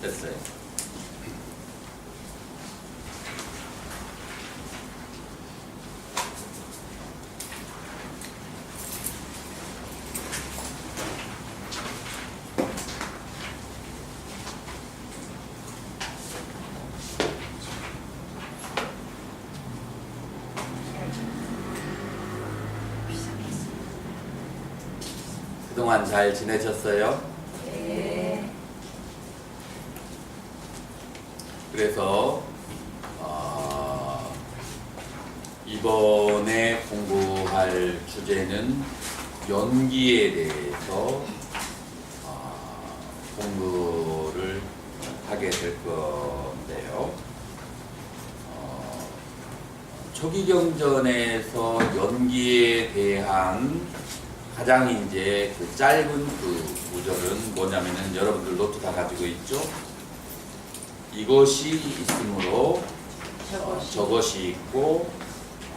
됐어요. 그동안 잘 지내셨어요? 네. 그래서 이번에 공부할 주제는 연기에 대해서 공부를 하게 될 건데요. 초기경전에서 연기에 대한 가장 이제 그 짧은 그 구절은 뭐냐면은 여러분들 노트 다 가지고 있죠? 이것이 있으므로 저것이 있고,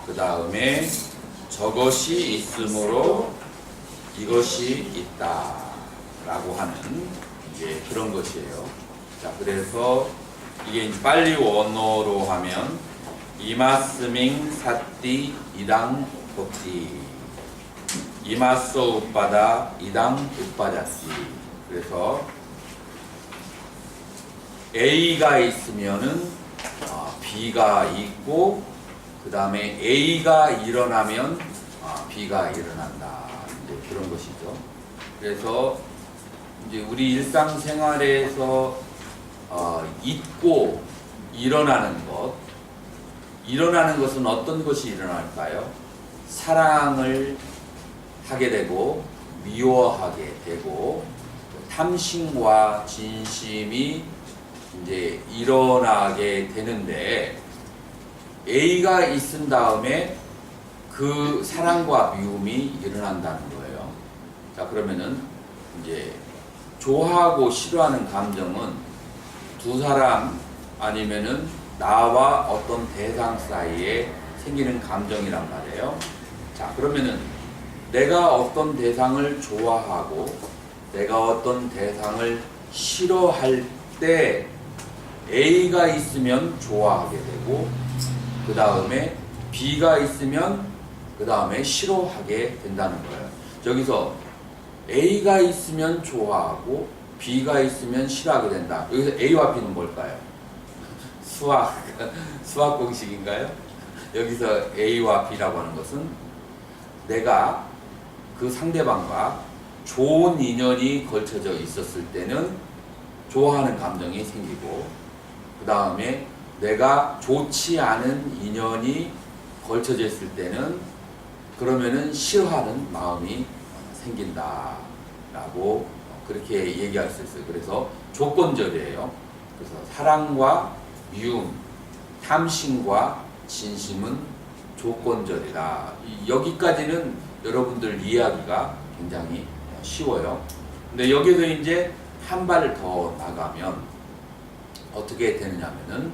그 다음에 저것이 있으므로 이것이 있다 라고 하는 이제 그런 것이에요. 자, 그래서 이게 이제 빨리 원어로 하면 이마스밍 사띠 이당 복디 이마소 웃바다 이당 웃바자시. 그래서 A가 있으면은 B가 있고, 그 다음에 A가 일어나면 B가 일어난다. 이제 그런 것이죠. 그래서 이제 우리 일상생활에서 있고 일어나는 것, 일어나는 것은 어떤 것이 일어날까요? 사랑을 하게 되고 미워하게 되고 탐심과 진심이 이제 일어나게 되는데, A가 있은 다음에 그 사랑과 미움이 일어난다는 거예요. 자, 그러면은 이제 좋아하고 싫어하는 감정은 두 사람 아니면은 나와 어떤 대상 사이에 생기는 감정이란 말이에요. 자, 그러면은 내가 어떤 대상을 좋아하고 내가 어떤 대상을 싫어할 때 A가 있으면 좋아하게 되고, 그 다음에 B가 있으면 그 다음에 싫어하게 된다는 거예요. 여기서 A가 있으면 좋아하고 B가 있으면 싫어하게 된다. 여기서 A와 B는 뭘까요? 수학 공식인가요? 여기서 A와 B라고 하는 것은 내가 그 상대방과 좋은 인연이 걸쳐져 있었을 때는 좋아하는 감정이 생기고, 그 다음에 내가 좋지 않은 인연이 걸쳐져 있을 때는 그러면은 싫어하는 마음이 생긴다 라고 그렇게 얘기할 수 있어요. 그래서 조건절이에요. 그래서 사랑과 미움, 탐심과 진심은 조건절이다. 여기까지는 여러분들 이해하기가 굉장히 쉬워요. 근데 여기서 이제 한 발 더 나가면 어떻게 되느냐면은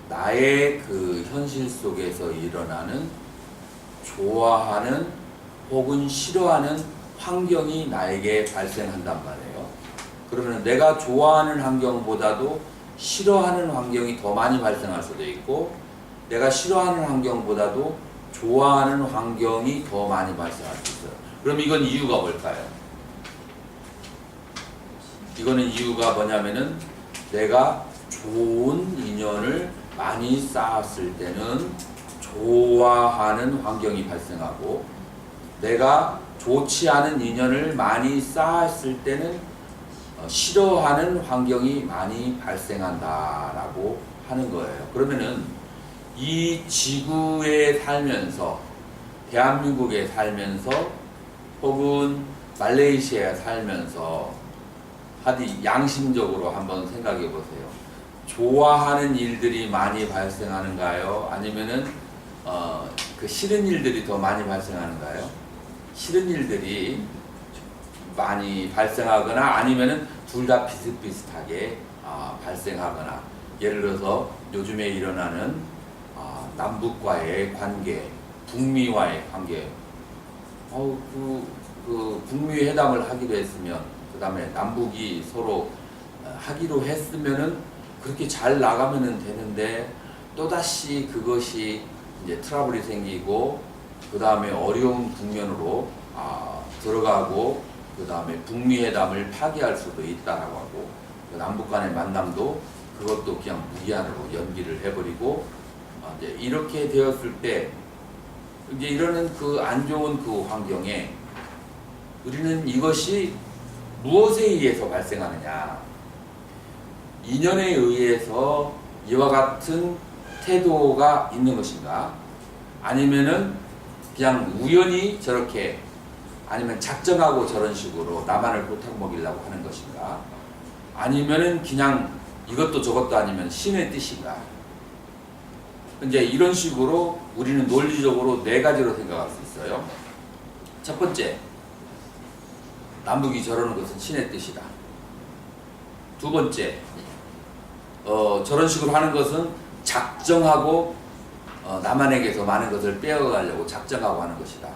나의 그 현실 속에서 일어나는 좋아하는 혹은 싫어하는 환경이 나에게 발생한단 말이에요. 그러면 내가 좋아하는 환경보다도 싫어하는 환경이 더 많이 발생할 수도 있고, 내가 싫어하는 환경보다도 좋아하는 환경이 더 많이 발생할 수 있어요. 그럼 이건 이유가 뭘까요? 이거는 이유가 뭐냐면은 내가 좋은 인연을 많이 쌓았을 때는 좋아하는 환경이 발생하고, 내가 좋지 않은 인연을 많이 쌓았을 때는 싫어하는 환경이 많이 발생한다라고 하는 거예요. 그러면은 이 지구에 살면서, 대한민국에 살면서, 혹은 말레이시아에 살면서 하디 양심적으로 한번 생각해 보세요. 좋아하는 일들이 많이 발생하는가요? 아니면은 그 싫은 일들이 더 많이 발생하는가요? 싫은 일들이 많이 발생하거나, 아니면은 둘 다 비슷비슷하게 발생하거나, 예를 들어서 요즘에 일어나는 남북과의 관계, 북미와의 관계, 그 북미 회담을 하기로 했으면, 그 다음에 남북이 서로 하기로 했으면은 그렇게 잘 나가면은 되는데 또다시 그것이 이제 트러블이 생기고 그 다음에 어려운 국면으로 들어가고 그 다음에 북미 회담을 파기할 수도 있다라고 하고 남북 간의 만남도 그것도 그냥 무기한으로 연기를 해버리고 이제 이렇게 되었을 때 이제 이러는 그 안 좋은 그 환경에 우리는 이것이 무엇에 의해서 발생하느냐, 인연에 의해서 이와 같은 태도가 있는 것인가, 아니면은 그냥 우연히 저렇게, 아니면 작정하고 저런 식으로 나만을 고탁 먹이려고 하는 것인가, 아니면은 그냥 이것도 저것도 아니면 신의 뜻인가. 이제 이런 식으로 우리는 논리적으로 네 가지로 생각할 수 있어요. 첫 번째, 남북이 저러는 것은 신의 뜻이다. 두 번째, 저런 식으로 하는 것은 작정하고 남한에게서 많은 것을 빼어가려고 작정하고 하는 것이다.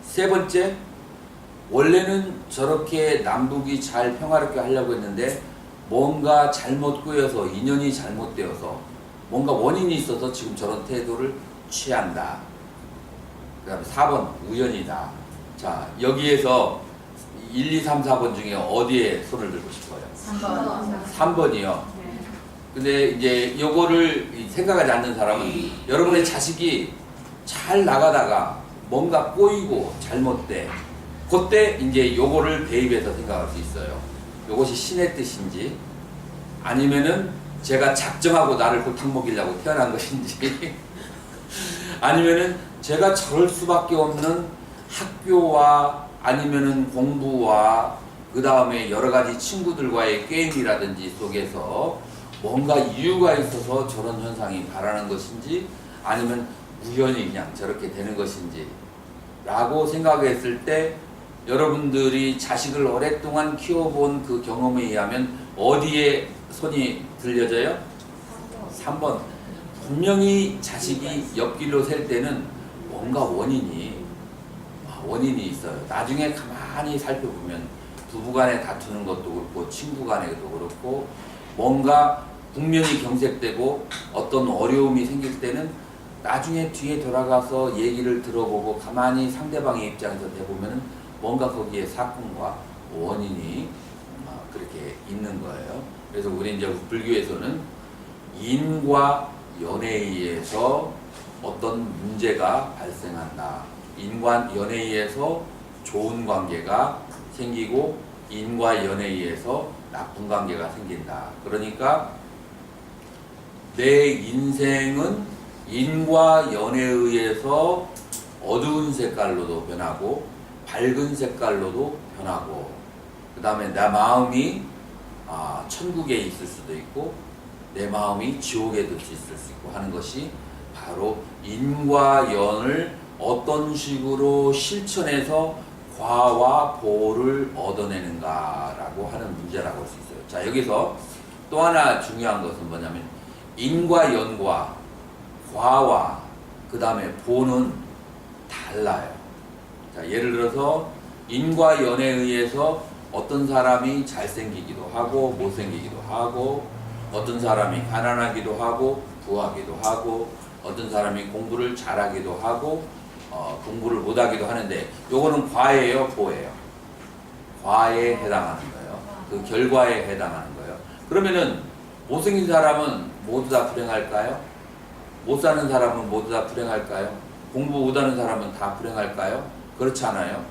세 번째, 원래는 저렇게 남북이 잘 평화롭게 하려고 했는데 뭔가 잘못 꾸여서 인연이 잘못되어서 뭔가 원인이 있어서 지금 저런 태도를 취한다. 그 다음에 4번 우연이다. 자, 여기에서 1, 2, 3, 4번 중에 어디에 손을 들고 싶어요? 3번. 3번이요. 근데 이제 요거를 생각하지 않는 사람은 여러분의 자식이 잘 나가다가 뭔가 꼬이고 잘못돼. 그때 이제 요거를 대입해서 생각할 수 있어요. 요것이 신의 뜻인지 아니면은 제가 작정하고 나를 고탕 먹이려고 태어난 것인지 아니면은 제가 저럴 수밖에 없는 학교와 아니면은 공부와 그 다음에 여러 가지 친구들과의 게임이라든지 속에서 뭔가 이유가 있어서 저런 현상이 발하는 것인지 아니면 우연히 그냥 저렇게 되는 것인지 라고 생각했을 때 여러분들이 자식을 오랫동안 키워본 그 경험에 의하면 어디에 손이 들려져요? 3번. 분명히 자식이 옆길로 셀 때는 뭔가 원인이 있어요. 나중에 가만히 살펴보면 부부간에 다투는 것도 그렇고 친구간에도 그렇고 뭔가 국면이 경색되고 어떤 어려움이 생길 때는 나중에 뒤에 돌아가서 얘기를 들어보고 가만히 상대방의 입장에서 대보면 뭔가 거기에 사건과 원인이 그렇게 있는 거예요. 그래서 우리 이제 불교에서는 인과 연에 의해서 어떤 문제가 발생한다. 인과 연에 의해서 좋은 관계가 생기고 인과 연에 의해서 나쁜 관계가 생긴다. 그러니까 내 인생은 인과 연에 의해서 어두운 색깔로도 변하고 밝은 색깔로도 변하고 그 다음에 내 마음이 천국에 있을 수도 있고 내 마음이 지옥에도 있을 수 있고 하는 것이 바로 인과 연을 어떤 식으로 실천해서 과와 보를 얻어내는가라고 하는 문제라고 할 수 있어요. 자, 여기서 또 하나 중요한 것은 뭐냐면 인과 연과 과와 그 다음에 보는 달라요. 자, 예를 들어서 인과 연에 의해서 어떤 사람이 잘생기기도 하고 못생기기도 하고 어떤 사람이 가난하기도 하고 부하기도 하고 어떤 사람이 공부를 잘하기도 하고 공부를 못하기도 하는데 요거는 과예요, 보예요? 과에 해당하는 거예요. 그 결과에 해당하는 거예요. 그러면은 못생긴 사람은 모두 다 불행할까요? 못 사는 사람은 모두 다 불행할까요? 공부 못하는 사람은 다 불행할까요? 그렇지 않아요.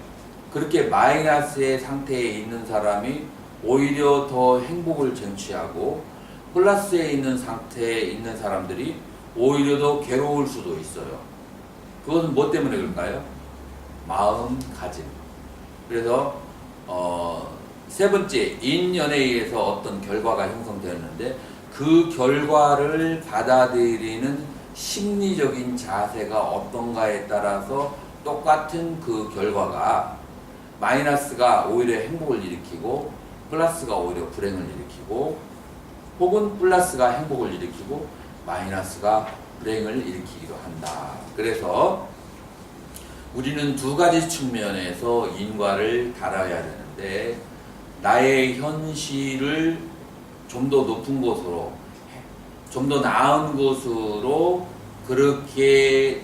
그렇게 마이너스의 상태에 있는 사람이 오히려 더 행복을 쟁취하고 플러스에 있는 상태에 있는 사람들이 오히려 더 괴로울 수도 있어요. 그것은 뭐 때문에 그럴까요? 마음가짐. 그래서 세 번째, 인연에 의해서 어떤 결과가 형성되었는데 그 결과를 받아들이는 심리적인 자세가 어떤가에 따라서 똑같은 그 결과가 마이너스가 오히려 행복을 일으키고 플러스가 오히려 불행을 일으키고 혹은 플러스가 행복을 일으키고 마이너스가 불행을 일으키기도 한다. 그래서 우리는 두 가지 측면에서 인과를 달아야 되는데 나의 현실을 좀 더 높은 곳으로, 좀 더 나은 곳으로 그렇게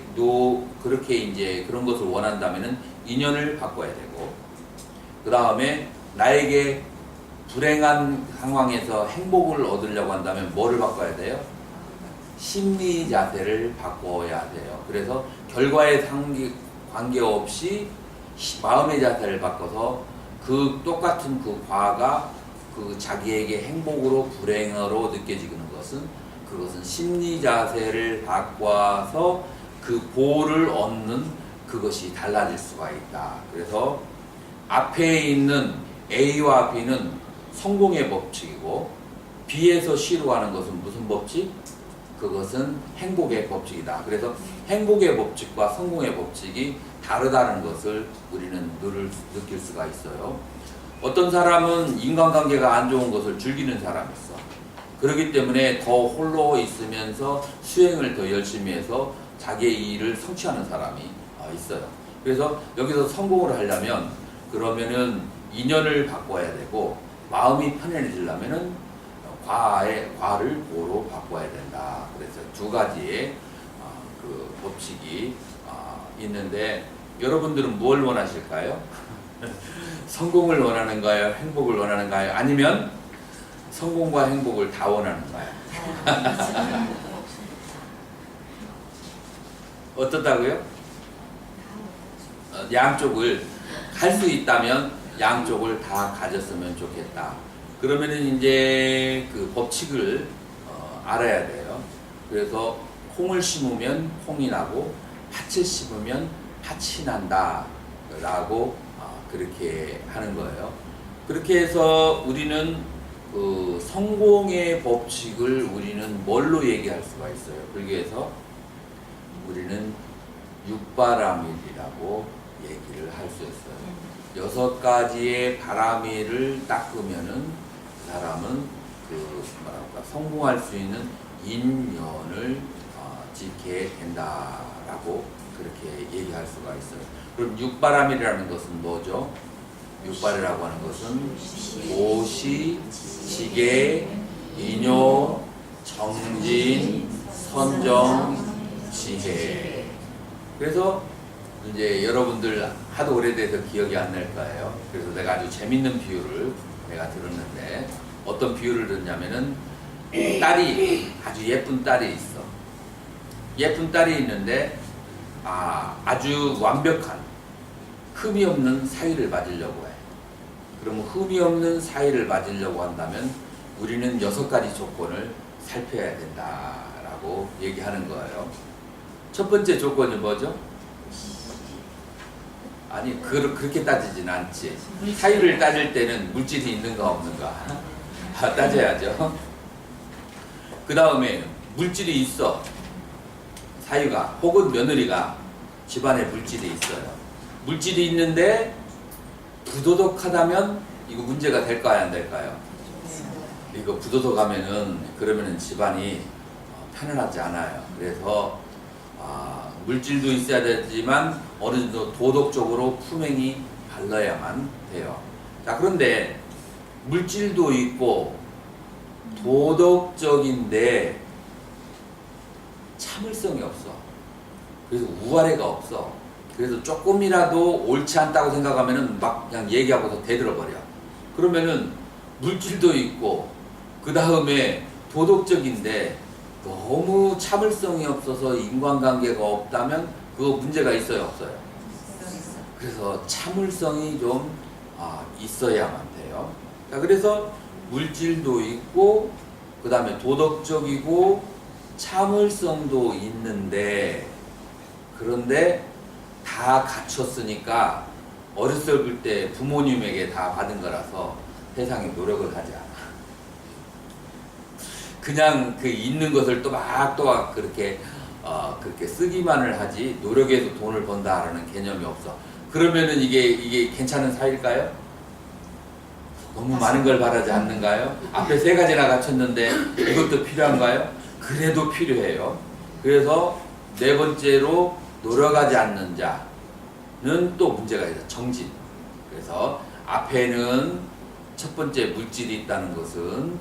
이제 그런 것을 원한다면은 인연을 바꿔야 되고, 그 다음에 나에게 불행한 상황에서 행복을 얻으려고 한다면 뭐를 바꿔야 돼요? 심리 자세를 바꿔야 돼요. 그래서 결과에 관계없이 마음의 자세를 바꿔서 그 똑같은 그 과가 그 자기에게 행복으로 불행으로 느껴지는 그것은 심리 자세를 바꿔서 그 보를 얻는 그것이 달라질 수가 있다. 그래서 앞에 있는 A와 B는 성공의 법칙이고, B에서 C로 가는 것은 무슨 법칙? 그것은 행복의 법칙이다. 그래서 행복의 법칙과 성공의 법칙이 다르다는 것을 우리는 느낄 수가 있어요. 어떤 사람은 인간관계가 안 좋은 것을 즐기는 사람이 있어. 그렇기 때문에 더 홀로 있으면서 수행을 더 열심히 해서 자기의 일을 성취하는 사람이 있어요. 그래서 여기서 성공을 하려면 그러면은 인연을 바꿔야 되고, 마음이 편해지려면은 과를 보로 바꿔야 된다. 그래서 두 가지의 그 법칙이 있는데, 여러분들은 뭘 원하실까요? 성공을 원하는가요? 행복을 원하는가요? 아니면 성공과 행복을 다 원하는가요? 어떻다고요? 양쪽을 할 수 있다면 양쪽을 다 가졌으면 좋겠다. 그러면은 이제 그 법칙을 알아야 돼요. 그래서 콩을 심으면 콩이 나고 팥을 심으면 팥이 난다 라고 그렇게 하는 거예요. 그렇게 해서 우리는 그 성공의 법칙을 우리는 뭘로 얘기할 수가 있어요. 그래서 우리는 육바라밀이라고 얘기를 할 수 있어요. 6가지의 바라밀을 닦으면은 그 사람은 성공할 수 있는 인연을 짓게 된다라고 그렇게 얘기할 수가 있어요. 그럼 육바라밀이라는 것은 뭐죠? 육바라밀이라고 하는 것은 오시, 지계, 인요, 정진, 선정, 지혜. 그래서 이제 여러분들 하도 오래돼서 기억이 안 날 거예요. 그래서 내가 아주 재밌는 비유를 내가 들었는데, 어떤 비유를 듣냐면은 아주 예쁜 딸이 있어. 예쁜 딸이 있는데 아주 완벽한 흠이 없는 사위를 맞으려고 해. 그러면 흠이 없는 사위를 맞으려고 한다면 우리는 6가지 조건을 살펴야 된다라고 얘기하는 거예요. 첫 번째 조건이 뭐죠? 아니 그렇게 따지진 않지. 사위를 따질 때는 물질이 있는가 없는가 따져야죠. 그 다음에 물질이 있어. 사위가 혹은 며느리가 집안에 물질이 있어요. 물질이 있는데 부도덕하다면 이거 문제가 될까요, 안 될까요? 이거 부도덕하면은 그러면은 집안이 편안하지 않아요. 그래서 물질도 있어야 되지만 어느 정도 도덕적으로 품행이 발라야만 돼요. 자, 그런데 물질도 있고 도덕적인데 참을성이 없어. 그래서 우아래가 없어. 그래서 조금이라도 옳지 않다고 생각하면은 막 그냥 얘기하고서 대들어버려. 그러면은 물질도 있고 그 다음에 도덕적인데 너무 참을성이 없어서 인간관계가 없다면 그거 문제가 있어요, 없어요? 그래서 참을성이 좀 있어야만 돼요. 자, 그래서 물질도 있고 그 다음에 도덕적이고 참을성도 있는데, 그런데 다 갖췄으니까 어렸을 때 부모님에게 다 받은 거라서 세상에 노력을 하지 않아. 그냥 그 있는 것을 또박또박 그렇게 쓰기만을 하지 노력해서 돈을 번다라는 개념이 없어. 그러면은 이게 괜찮은 사이일까요? 너무 많은 걸 바라지 않는가요? 앞에 3가지나 갖췄는데 이것도 필요한가요? 그래도 필요해요. 그래서 4번째로 노력하지 않는 자는 또 문제가 있어요. 정진. 그래서 앞에는 첫 번째 물질이 있다는 것은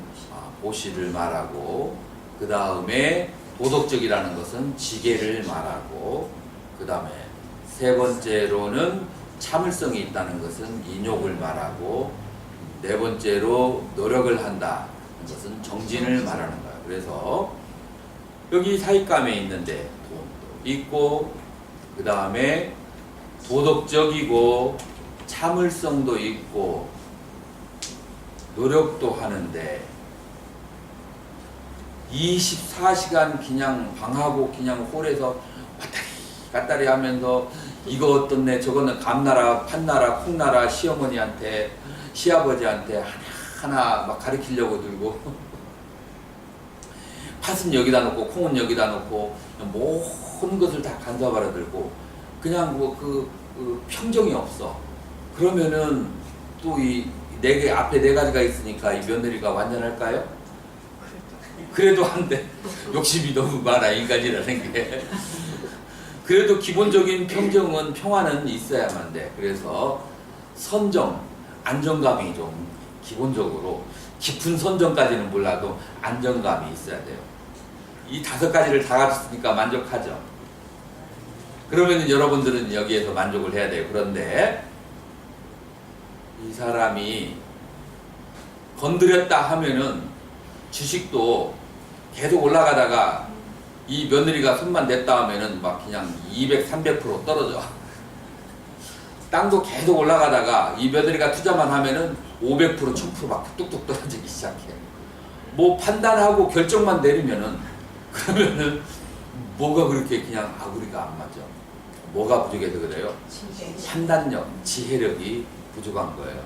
보시를 말하고, 그 다음에 도덕적이라는 것은 지계를 말하고, 그 다음에 세 번째로는 참을성이 있다는 것은 인욕을 말하고, 네 번째로 노력을 한다 것은 정진을 말하는 거예요. 그래서 여기 사익감에 있는데 돈도 있고, 그 다음에 도덕적이고 참을성도 있고 노력도 하는데 24시간 그냥 방하고 그냥 홀에서 왔다리 갔다리 하면서 이거 어떻네 저거는 감나라 판나라 콩나라 시어머니한테 시아버지한테 하나하나 막 가르치려고 들고 팥은 여기다 놓고 콩은 여기다 놓고 모든 것을 다 간섭하려 들고 그냥 그 평정이 없어. 그러면은 또 이 네 개 앞에 네 가지가 있으니까 이 며느리가 완전할까요? 그래도 안 돼. 욕심이 너무 많아 인간이라는 게. 그래도 기본적인 평정은 평화는 있어야만 돼. 그래서 선정, 안정감이 좀 기본적으로 깊은 선정까지는 몰라도 안정감이 있어야 돼요. 이 다섯 가지를 다 갖췄으니까 만족하죠. 그러면 여러분들은 여기에서 만족을 해야 돼요. 그런데 이 사람이 건드렸다 하면은 주식도 계속 올라가다가 이 며느리가 손만 냈다 하면은 막 그냥 200, 300% 떨어져. 땅도 계속 올라가다가 이 며느리가 투자만 하면은 500%, 1000% 막 뚝뚝 떨어지기 시작해. 뭐 판단하고 결정만 내리면은 그러면은 뭐가 그렇게 그냥 아구리가 안 맞아. 뭐가 부족해서 그래요? 판단력, 지혜력이 부족한 거예요.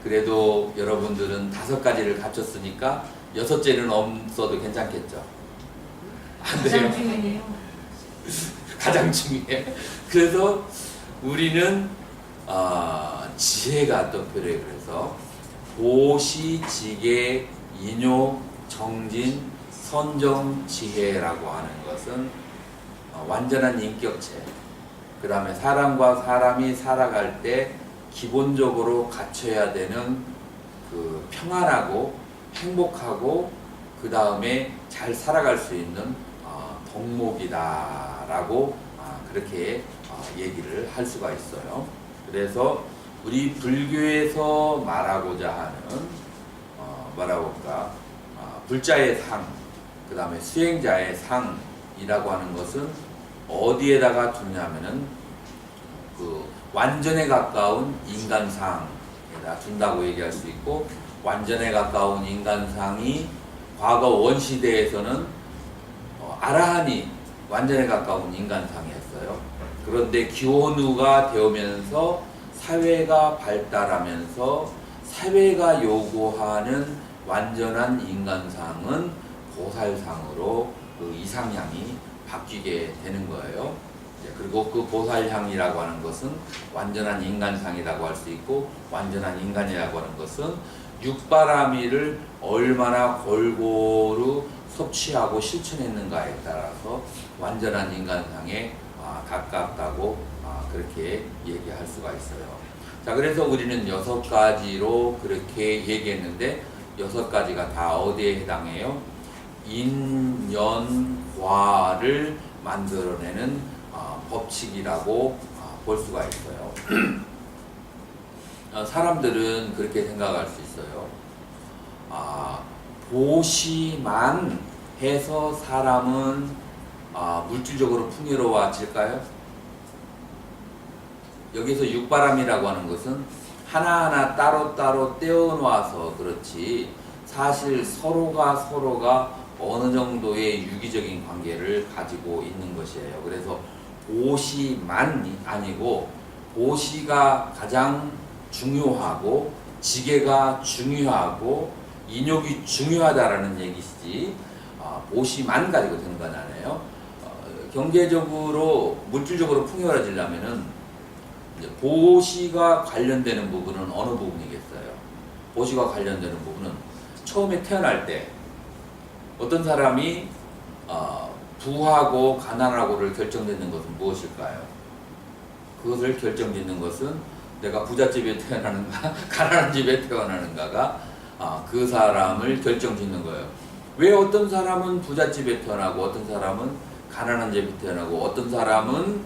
그래도 여러분들은 다섯 가지를 갖췄으니까 여섯째는 없어도 괜찮겠죠? 안 돼요? 가장 중요해. 그래서 우리는 지혜가 또 필요해요. 그래서 보시, 지계, 인욕, 정진, 선정, 지혜라고 하는 것은 완전한 인격체. 그 다음에 사람과 사람이 살아갈 때 기본적으로 갖춰야 되는 그 평안하고 행복하고 그 다음에 잘 살아갈 수 있는 덕목이다라고 그렇게 얘기를 할 수가 있어요. 그래서 우리 불교에서 말하고자 하는 뭐라고 할까 불자의 상, 그 다음에 수행자의 상이라고 하는 것은 어디에다가 두냐면은 그 완전에 가까운 인간상에다 둔다고 얘기할 수 있고, 완전에 가까운 인간상이 과거 원시대에서는 아라한이 완전에 가까운 인간상이었어요. 그런데 기원후가 되오면서 사회가 발달하면서 사회가 요구하는 완전한 인간상은 보살상으로 그 이상향이 바뀌게 되는 거예요. 그리고 그 보살향이라고 하는 것은 완전한 인간상이라고 할 수 있고, 완전한 인간이라고 하는 것은 육바라밀을 얼마나 골고루 섭취하고 실천했는가에 따라서 완전한 인간상에 가깝다고 그렇게 얘기할 수가 있어요. 자, 그래서 우리는 여섯 가지로 그렇게 얘기했는데 여섯 가지가 다 어디에 해당해요? 인연과를 만들어내는 법칙이라고 볼 수가 있어요. 사람들은 그렇게 생각할 수 있어요. 보시만 해서 사람은 물질적으로 풍요로워질까요? 여기서 육바람이라고 하는 것은 하나하나 따로따로 떼어놓아서 그렇지, 사실 서로가 어느 정도의 유기적인 관계를 가지고 있는 것이에요. 그래서 보시만이 아니고 보시가 가장 중요하고 지계가 중요하고 인욕이 중요하다라는 얘기시지, 보시만 가지고 되는 건 아니에요. 경제적으로 물질적으로 풍요로워지려면은 보시가 관련되는 부분은 어느 부분이겠어요? 보시가 관련되는 부분은 처음에 태어날 때 어떤 사람이 부하고 가난하고를 결정짓는 것은 무엇일까요? 그것을 결정짓는 것은 내가 부잣집에 태어나는가 가난한 집에 태어나는가가 그 사람을 결정짓는 거예요. 왜 어떤 사람은 부잣집에 태어나고 어떤 사람은 가난한 집에 태어나고 어떤 사람은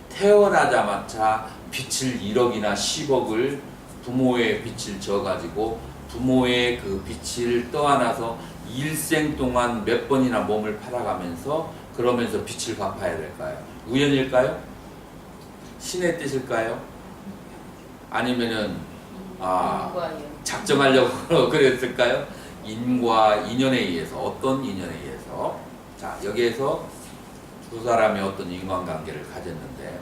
태어나자마자 빚을 1억이나 10억을 부모의 빚을 져가지고 부모의 그 빚을 떠안아서 일생 동안 몇 번이나 몸을 팔아가면서 그러면서 빚을 갚아야 될까요? 우연일까요? 신의 뜻일까요? 아니면은 작정하려고 그랬을까요? 인과 인연에 의해서, 어떤 인연에 의해서. 자, 여기에서 두 사람이 어떤 인간관계를 가졌는데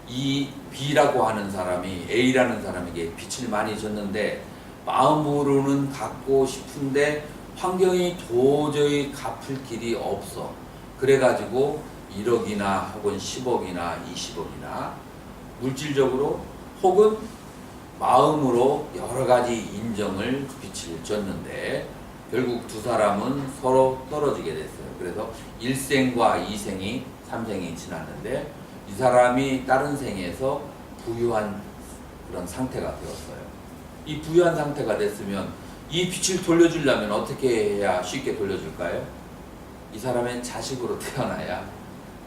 이 B라고 하는 사람이 A라는 사람에게 빚을 많이 졌는데 마음으로는 갚고 싶은데 환경이 도저히 갚을 길이 없어. 그래가지고 1억이나 혹은 10억이나 20억이나 물질적으로 혹은 마음으로 여러 가지 인정을 빚을 졌는데 결국 두 사람은 서로 떨어지게 됐어요. 그래서 1생과 2생이 3생이 지났는데 이 사람이 다른 생에서 부유한 그런 상태가 되었어요. 이 부유한 상태가 됐으면 이 빚을 돌려주려면 어떻게 해야 쉽게 돌려줄까요? 이 사람의 자식으로 태어나야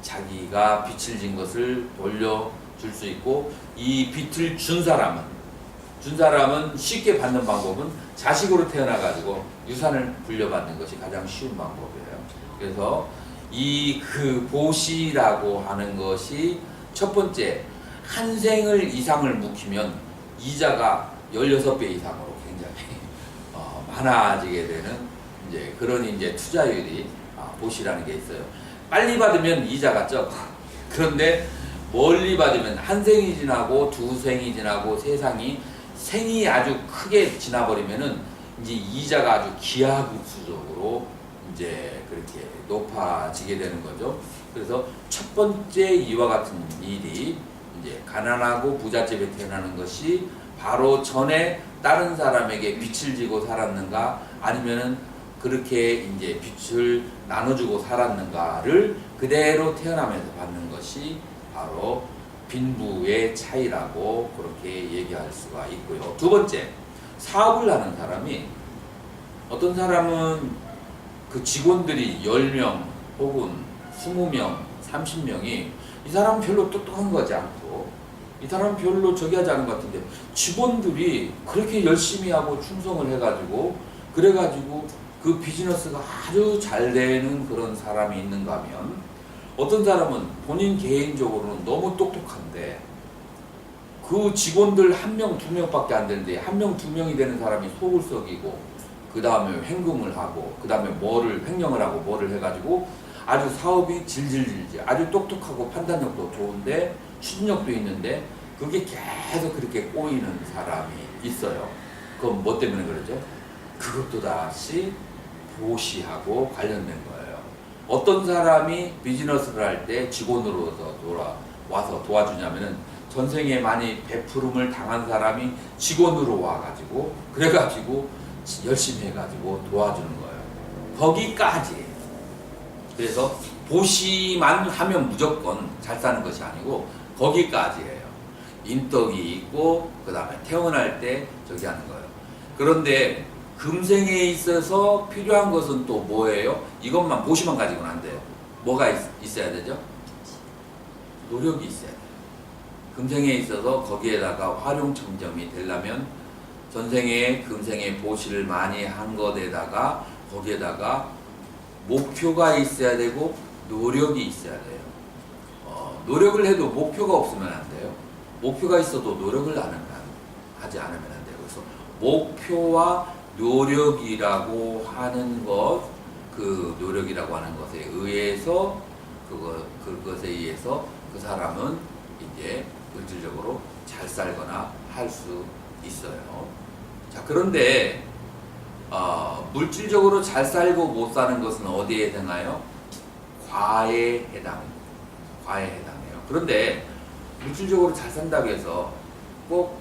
자기가 빚을 진 것을 돌려줄 수 있고 이 빚을 준 사람은 쉽게 받는 방법은 자식으로 태어나가지고 유산을 불려받는 것이 가장 쉬운 방법이에요. 그래서 이 그 보시라고 하는 것이 첫 번째, 한 생을 이상을 묵히면 이자가 16배 이상으로 굉장히 많아지게 되는 이제 그런 이제 투자율이 보시라는 게 있어요. 빨리 받으면 이자가 적어. 그런데 멀리 받으면 한 생이 지나고 두 생이 지나고 세 생이 아주 크게 지나버리면은 이제 이자가 아주 기하급수적으로 이제 그렇게 높아지게 되는 거죠. 그래서 첫 번째 이와 같은 일이 이제 가난하고 부잣집에 태어나는 것이 바로 전에 다른 사람에게 빚을 지고 살았는가 아니면은 그렇게 이제 빚을 나눠주고 살았는가를 그대로 태어나면서 받는 것이 바로 빈부의 차이라고 그렇게 얘기할 수가 있고요. 두 번째, 사업을 하는 사람이 어떤 사람은 그 직원들이 10명 혹은 20명, 30명이 이 사람은 별로 똑똑한 거지 않고 이 사람은 별로 저기 하지 않은 것 같은데 직원들이 그렇게 열심히 하고 충성을 해가지고 그래가지고 그 비즈니스가 아주 잘 되는 그런 사람이 있는가 하면 어떤 사람은 본인 개인적으로는 너무 똑똑한데 그 직원들 1명, 2명밖에 안 되는데 1명, 2명이 되는 사람이 속을 썩이고 그 다음에 횡금을 하고 그 다음에 뭐를 횡령을 하고 뭐를 해가지고 아주 사업이 질질질질 아주 똑똑하고 판단력도 좋은데 추진력도 있는데 그게 계속 그렇게 꼬이는 사람이 있어요. 그건 뭐 때문에 그러죠? 그것도 다시 보시하고 관련된 거예요. 어떤 사람이 비즈니스를 할 때 직원으로서 와서 도와주냐면은 전생에 많이 베푸름을 당한 사람이 직원으로 와가지고 그래가지고 열심히 해가지고 도와주는 거예요. 거기까지. 그래서 보시만 하면 무조건 잘 사는 것이 아니고 거기까지예요. 인덕이 있고 그 다음에 태어날 때 저기 하는 거예요. 그런데 금생에 있어서 필요한 것은 또 뭐예요? 이것만 보시만 가지고는 안 돼요. 뭐가 있어야 되죠? 노력이 있어야 돼요. 금생에 있어서 거기에다가 활용점점이 되려면 전생에 금생에 보시를 많이 한 것에다가 거기에다가 목표가 있어야 되고 노력이 있어야 돼요. 노력을 해도 목표가 없으면 안 돼요. 목표가 있어도 노력을 하지 않으면 안 돼요. 그래서 목표와 노력이라고 하는 것, 그 노력이라고 하는 것에 의해서 그것에 의해서 그 사람은 이제 물질적으로 잘 살거나 할 수 있어요. 자, 그런데 물질적으로 잘 살고 못 사는 것은 어디에 해당하여? 과에 해당해요. 그런데 물질적으로 잘 산다고 해서 꼭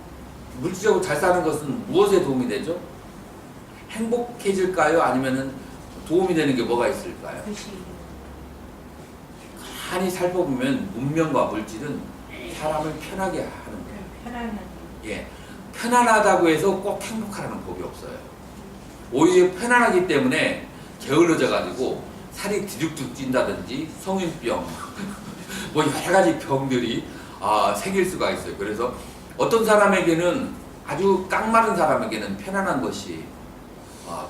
물질적으로 잘 사는 것은 무엇에 도움이 되죠? 행복해질까요? 아니면은 도움이 되는 게 뭐가 있을까요? 간이 살펴보면 문명과 물질은 사람을 편하게 하는 거예요. 편안한. 예, 편안하다고 해서 꼭 행복하라는 법이 없어요. 오히려 편안하기 때문에 게을러져 가지고 살이 뒤죽죽 찐다든지 성인병 뭐 여러 가지 병들이 생길 수가 있어요. 그래서 어떤 사람에게는 아주 깡마른 사람에게는 편안한 것이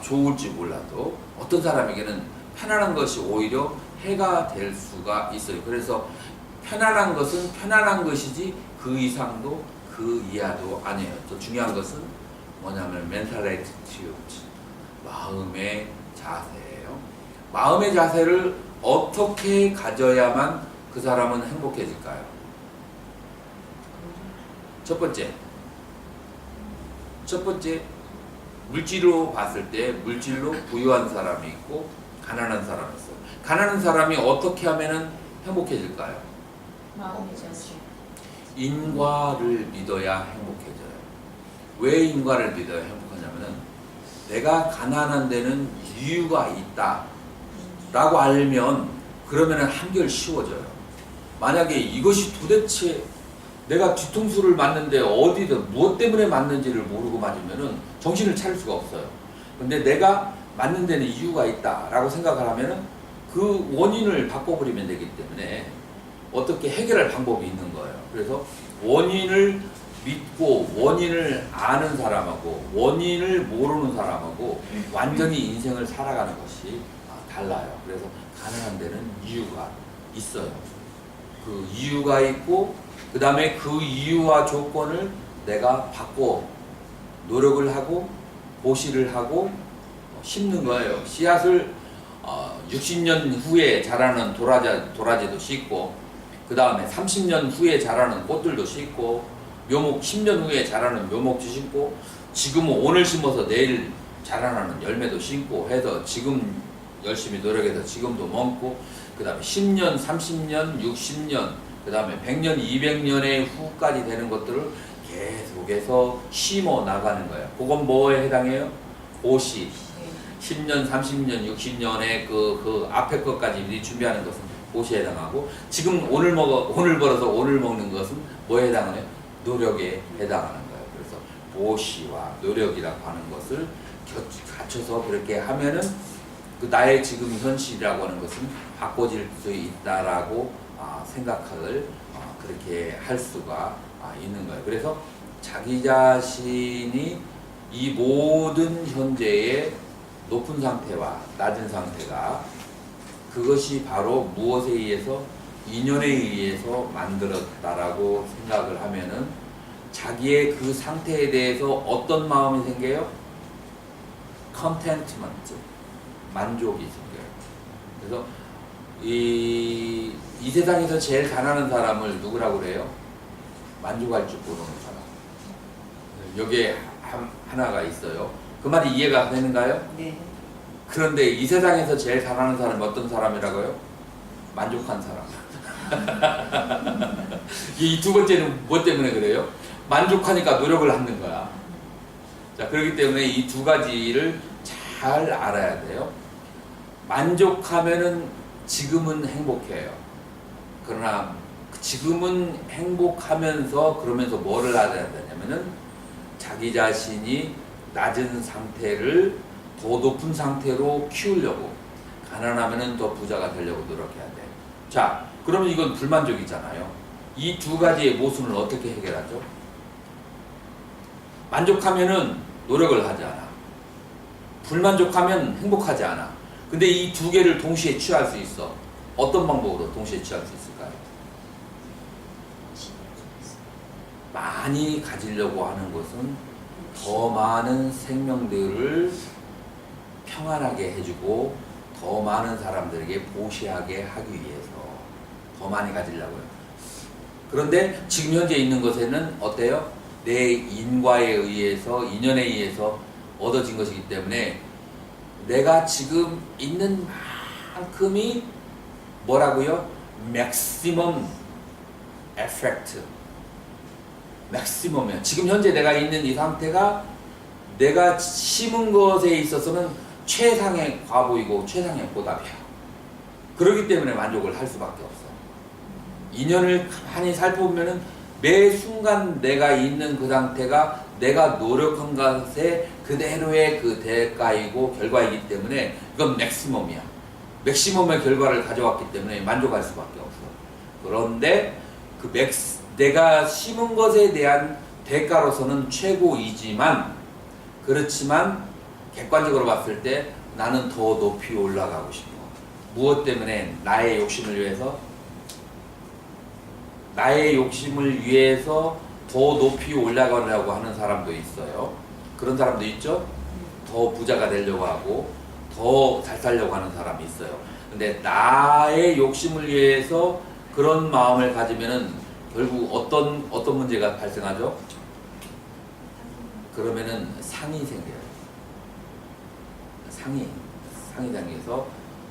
좋을지 몰라도 어떤 사람에게는 편안한 것이 오히려 해가 될 수가 있어요. 그래서 편안한 것은 편안한 것이지 그 이상도 그 이하도 아니에요. 또 중요한 것은 뭐냐면 mental attitude, 마음의 자세예요. 마음의 자세를 어떻게 가져야만 그 사람은 행복해질까요? 첫 번째, 물질로 봤을 때 물질로 부유한 사람이 있고 가난한 사람이 있어요. 가난한 사람이 어떻게 하면 행복해질까요? 마음의 자세. 인과를 믿어야 행복해져요. 왜 인과를 믿어야 행복하냐면은 내가 가난한 데는 이유가 있다 라고 알면 그러면은 한결 쉬워져요. 만약에 이것이 도대체 내가 뒤통수를 맞는데 어디든 무엇 때문에 맞는지를 모르고 맞으면은 정신을 차릴 수가 없어요. 근데 내가 맞는 데는 이유가 있다 라고 생각을 하면은 그 원인을 바꿔버리면 되기 때문에 어떻게 해결할 방법이 있는 거예요. 그래서 원인을 믿고 원인을 아는 사람하고 원인을 모르는 사람하고 완전히 인생을 살아가는 것이 달라요. 그래서 가능한 데는 이유가 있어요. 그 이유가 있고 그 다음에 그 이유와 조건을 내가 바꿔 노력을 하고 보시를 하고 심는 거예요. 씨앗을 60년 후에 자라는 도라지도 심고 그 다음에 30년 후에 자라는 꽃들도 심고 묘목 10년 후에 자라는 묘목도 심고 지금 오늘 심어서 내일 자라나는 열매도 심고 해서 지금 열심히 노력해서 지금도 먹고 그 다음에 10년, 30년, 60년 그 다음에 100년, 200년의 후까지 되는 것들을 계속해서 심어 나가는 거예요. 그건 뭐에 해당해요? 보시. 10년, 30년, 60년의 그 앞에 것까지 미리 준비하는 것은 보시에 해당하고 지금 오늘 벌어서 오늘 먹는 것은 뭐에 해당해요? 노력에 해당하는 거예요. 그래서 보시와 노력이라고 하는 것을 갖춰서 그렇게 하면은 그 나의 지금 현실이라고 하는 것은 바꿔질 수 있다라고 생각을 그렇게 할 수가 있는 거예요. 그래서 자기 자신이 이 모든 현재의 높은 상태와 낮은 상태가 그것이 바로 무엇에 의해서 인연에 의해서 만들었다라고 생각을 하면은 자기의 그 상태에 대해서 어떤 마음이 생겨요? contentment, 만족이 생겨요. 그래서 이 세상에서 제일 가난한 사람을 누구라고 그래요? 만족할 줄 모르는 사람. 여기에 하나가 있어요. 그 말이 이해가 되는가요? 네. 그런데 이 세상에서 제일 가난한 사람이 어떤 사람이라고요? 만족한 사람. 이 두 번째는 무엇 때문에 그래요? 만족하니까 노력을 하는 거야. 자, 그렇기 때문에 이 두 가지를 잘 알아야 돼요. 만족하면은 지금은 행복해요. 그러나 지금은 행복하면서 그러면서 뭐를 알아야 되냐면은 자기 자신이 낮은 상태를 더 높은 상태로 키우려고 가난하면은 더 부자가 되려고 노력해야 돼. 자, 그러면 이건 불만족이잖아요. 이 두 가지의 모순을 어떻게 해결하죠? 만족하면은 노력을 하지 않아. 불만족하면 행복하지 않아. 근데 이 두 개를 동시에 취할 수 있어. 어떤 방법으로 동시에 취할 수 있을까요? 많이 가지려고 하는 것은 더 많은 생명들을 평안하게 해주고 더 많은 사람들에게 보시하게 하기 위해서 더 많이 가지려고요. 그런데 지금 현재 있는 것에는 어때요? 내 인과에 의해서 인연에 의해서 얻어진 것이기 때문에 내가 지금 있는 만큼이 뭐라고요? maximum effect. 맥시멈이야. 지금 현재 내가 있는 이 상태가 내가 심은 것에 있어서는 최상의 과보이고 최상의 보답이야. 그렇기 때문에 만족을 할 수밖에 없어. 인연을 가만히 살펴보면은 매 순간 내가 있는 그 상태가 내가 노력한 것에 그대로의 그 대가이고 결과이기 때문에 이건 맥시멈이야. 맥시멈의 결과를 가져왔기 때문에 만족할 수밖에 없어. 그런데 그 내가 심은 것에 대한 대가로서는 최고이지만, 그렇지만 객관적으로 봤을 때 나는 더 높이 올라가고 싶어. 무엇 때문에? 나의 욕심을 위해서. 나의 욕심을 위해서 더 높이 올라가려고 하는 사람도 있어요. 그런 사람도 있죠. 더 부자가 되려고 하고 더 잘 살려고 하는 사람이 있어요. 근데 나의 욕심을 위해서 그런 마음을 가지면은 결국 어떤 문제가 발생하죠? 그러면은 상이 생겨요. 상이 생겨서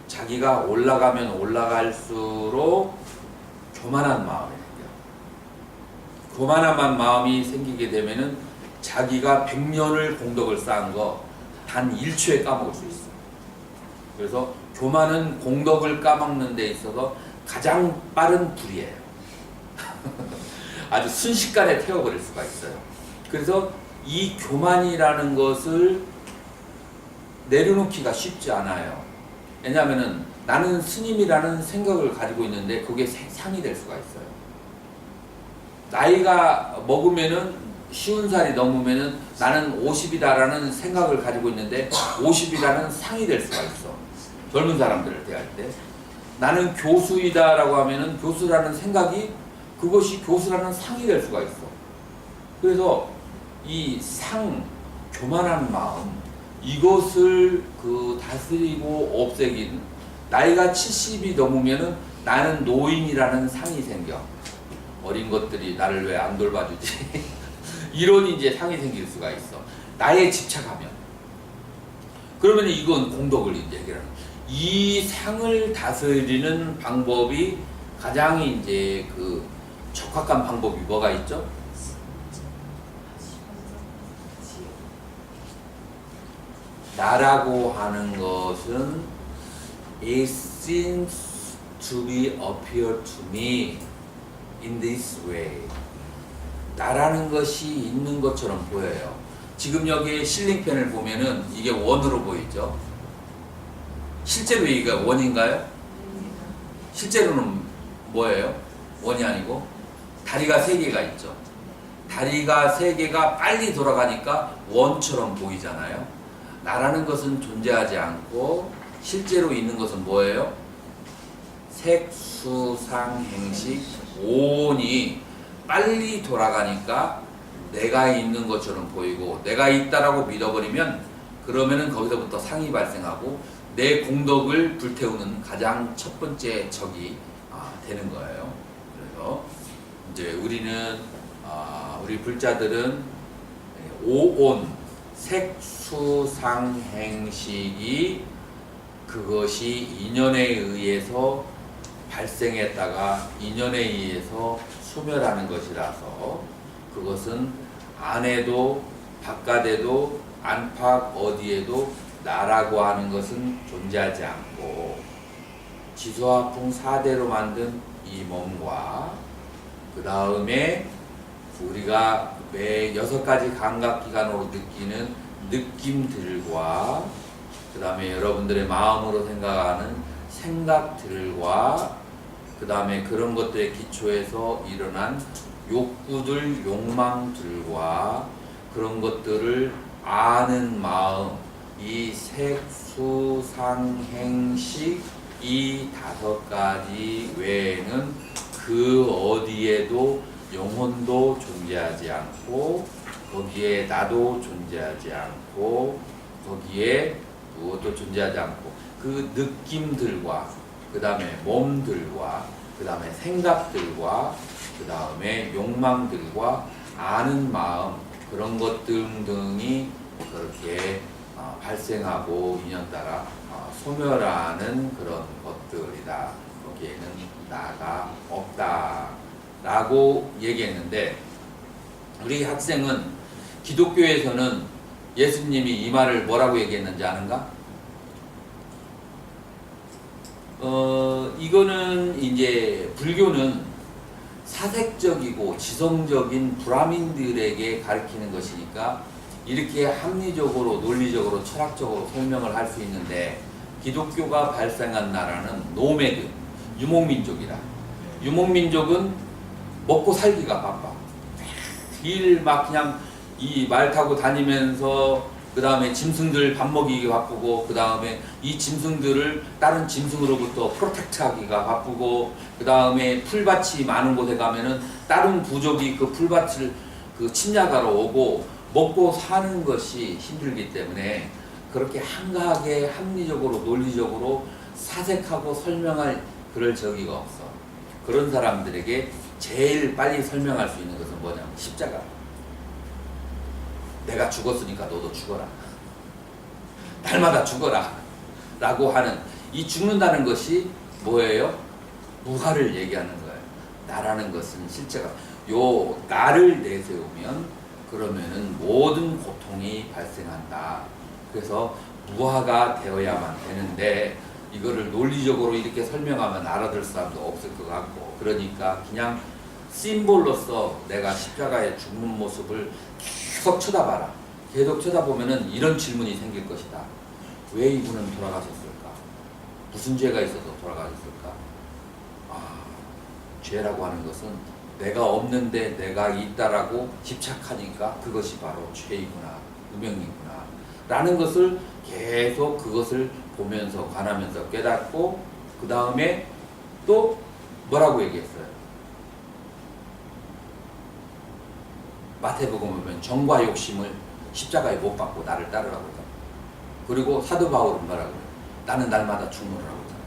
자기가 올라가면 올라갈수록 교만한 마음이 생겨요. 교만한 마음이 생기게 되면은 자기가 100년을 공덕을 쌓은 거 단 1초에 까먹을 수 있어요. 그래서 교만은 공덕을 까먹는 데 있어서 가장 빠른 불이에요. 아주 순식간에 태워버릴 수가 있어요. 그래서 이 교만이라는 것을 내려놓기가 쉽지 않아요. 왜냐하면은 나는 스님이라는 생각을 가지고 있는데 그게 상이 될 수가 있어요. 나이가 먹으면은 50살이 넘으면은 나는 50이다라는 생각을 가지고 있는데 50이라는 상이 될 수가 있어. 젊은 사람들을 대할 때. 나는 교수이다라고 하면은 교수라는 생각이 그것이 교수라는 상이 될 수가 있어. 그래서 이 교만한 마음, 이것을 다스리고 없애긴, 나이가 70이 넘으면은 나는 노인이라는 상이 생겨. 어린 것들이 나를 왜 안 돌봐주지? 이런 이제 상이 생길 수가 있어. 나에 집착하면. 그러면 이건 공덕을 이제 해결하는. 이 상을 다스리는 방법이 가장 이제 적합한 방법이 뭐가 있죠? 나라고 하는 것은 it seems to be appear to me in this way. 나라는 것이 있는 것처럼 보여요. 지금 여기 실링펜을 보면은 이게 원으로 보이죠? 실제로 이게 원인가요? 실제로는 뭐예요? 원이 아니고 다리가 3개가 있죠. 다리가 3개가 빨리 돌아가니까 원처럼 보이잖아요. 나라는 것은 존재하지 않고 실제로 있는 것은 뭐예요? 색수상행식 오온이 빨리 돌아가니까 내가 있는 것처럼 보이고, 내가 있다라고 믿어버리면 그러면은 거기서부터 상이 발생하고 내 공덕을 불태우는 가장 첫 번째 적이 되는 거예요. 그래서 이제 우리는 우리 불자들은 오온 색수상행식이 그것이 인연에 의해서 발생했다가 인연에 의해서 소멸하는 것이라서 그것은 안에도 바깥에도 안팎 어디에도 나라고 하는 것은 존재하지 않고 지수화풍 4대로 만든 이 몸과 그 다음에 우리가 매 6가지 감각기관으로 느끼는 느낌들과 그 다음에 여러분들의 마음으로 생각하는 생각들과 그 다음에 그런 것들의 기초에서 일어난 욕구들, 욕망들과 그런 것들을 아는 마음, 이 색수상행식 이 5가지 외에는 그 어디에도 영혼도 존재하지 않고 거기에 나도 존재하지 않고 거기에 무엇도 존재하지 않고 그 느낌들과 그 다음에 몸들과 그 다음에 생각들과 그 다음에 욕망들과 아는 마음 그런 것 등등이 그렇게 발생하고 인연 따라 소멸하는 그런 것들이다. 거기에는 나가 없다 라고 얘기했는데, 우리 학생은 기독교에서는 예수님이 이 말을 뭐라고 얘기했는지 아는가? 이거는 이제 불교는 사색적이고 지성적인 브라민들에게 가르치는 것이니까 이렇게 합리적으로 논리적으로 철학적으로 설명을 할 수 있는데, 기독교가 발생한 나라는 노매드, 유목민족이다. 유목민족은 먹고 살기가 바빠. 길 막 그냥 이 말 타고 다니면서 그 다음에 짐승들 밥 먹이기 바쁘고, 그 다음에 이 짐승들을 다른 짐승으로부터 프로텍트하기가 바쁘고, 그 다음에 풀밭이 많은 곳에 가면은 다른 부족이 그 풀밭을 그 침략하러 오고, 먹고 사는 것이 힘들기 때문에 그렇게 한가하게 합리적으로 논리적으로 사색하고 설명할 그럴 저기가 없어. 그런 사람들에게 제일 빨리 설명할 수 있는 것은 뭐냐면 십자가. 내가 죽었으니까 너도 죽어라. 날마다 죽어라. 라고 하는, 이 죽는다는 것이 뭐예요? 무화를 얘기하는 거예요. 나라는 것은 실제가, 요 나를 내세우면 그러면은 모든 고통이 발생한다. 그래서 무화가 되어야만 되는데, 이거를 논리적으로 이렇게 설명하면 알아들 사람도 없을 것 같고, 그러니까 그냥 심볼로서 내가 십자가에 죽는 모습을 계속 쳐다봐라. 계속 쳐다보면은 이런 질문이 생길 것이다. 왜 이분은 돌아가셨을까? 무슨 죄가 있어서 돌아가셨을까? 죄라고 하는 것은 내가 없는데 내가 있다라고 집착하니까 그것이 바로 죄이구나, 무명이구나 라는 것을 계속 그것을 보면서 관하면서 깨닫고, 그 다음에 또 뭐라고 얘기했어요? 마태복음 보면 정과 욕심을 십자가에 못 박고 나를 따르라고 하잖아. 그리고 사도 바울은 뭐라고 해요? 나는 날마다 죽노라고 하잖아.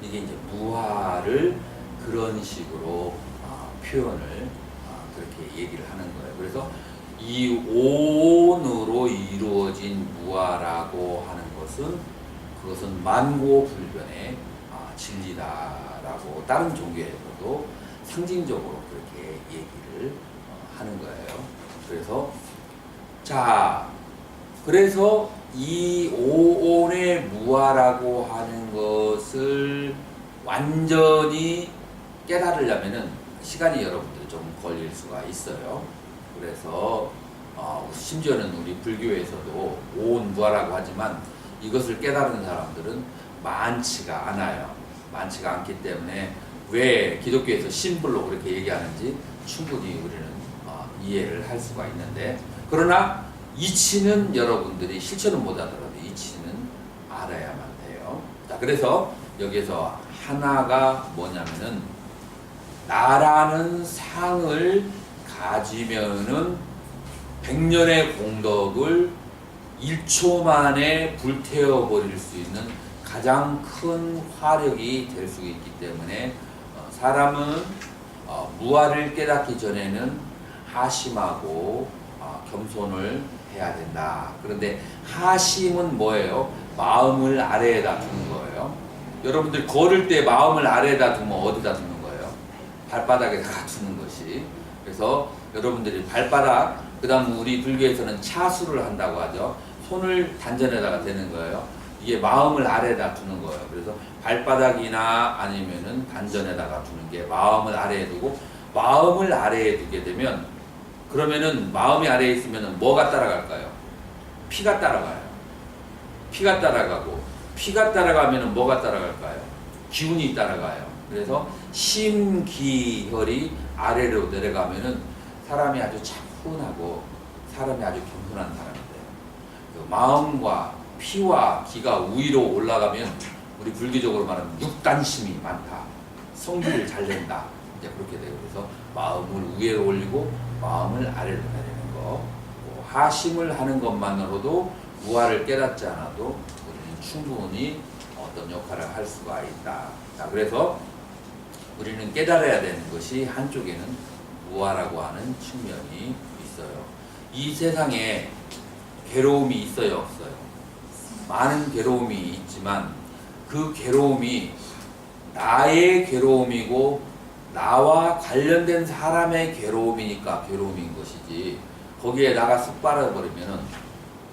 이게 이제 무화를 그런 식으로 표현을 그렇게 얘기를 하는 거예요. 그래서 이 오온으로 이루어진 무화라고 하는 것은, 그것은 만고불변의 진리다라고 다른 종교에서도 상징적으로 그렇게 얘기를 하는 거예요. 그래서 그래서 이 오온의 무화라고 하는 것을 완전히 깨달으려면은 시간이 여러분들이 좀 걸릴 수가 있어요. 그래서 심지어는 우리 불교에서도 오온무화라고 하지만 이것을 깨달은 사람들은 많지가 않아요. 많지가 않기 때문에 왜 기독교에서 심불로 그렇게 얘기하는지 충분히 우리는 이해를 할 수가 있는데, 그러나 이치는 여러분들이 실천은 못하더라도 이치는 알아야만 돼요. 자, 그래서 여기서 하나가 뭐냐면은, 나라는 상을 가지면은 100년의 공덕을 1초 만에 불태워버릴 수 있는 가장 큰 화력이 될 수 있기 때문에, 사람은 무아를 깨닫기 전에는 하심하고 겸손을 해야 된다. 그런데 하심은 뭐예요? 마음을 아래에다 두는 거예요. 여러분들 걸을 때 마음을 아래에다 두면 어디다 두는 거예요? 발바닥에다가 두는 것이. 그래서 여러분들이 발바닥, 그 다음 우리 불교에서는 차수를 한다고 하죠. 손을 단전에다가 대는 거예요. 이게 마음을 아래에다 두는 거예요. 그래서 발바닥이나 아니면은 단전에다가 두는 게 마음을 아래에 두고, 마음을 아래에 두게 되면, 그러면은 마음이 아래에 있으면은 뭐가 따라갈까요? 피가 따라가요. 피가 따라가고, 피가 따라가면은 뭐가 따라갈까요? 기운이 따라가요. 그래서 심기혈이 아래로 내려가면은 사람이 아주 차분하고 사람이 아주 겸손한 사람이 돼요. 그 마음과 피와 기가 위로 올라가면 우리 불교적으로 말하면 육단심이 많다. 성기를 잘 낸다. 이제 그렇게 돼요. 그래서 마음을 위로 올리고 마음을 아래로 내리는 거. 하심을 하는 것만으로도 무아를 깨닫지 않아도 우리는 충분히 어떤 역할을 할 수가 있다. 자, 그래서 우리는 깨달아야 되는 것이 한쪽에는 무아라고 하는 측면이 있어요. 이 세상에 괴로움이 있어요, 없어요? 많은 괴로움이 있지만 그 괴로움이 나의 괴로움이고 나와 관련된 사람의 괴로움이니까 괴로움인 것이지, 거기에 나가 쑥 빠져버리면은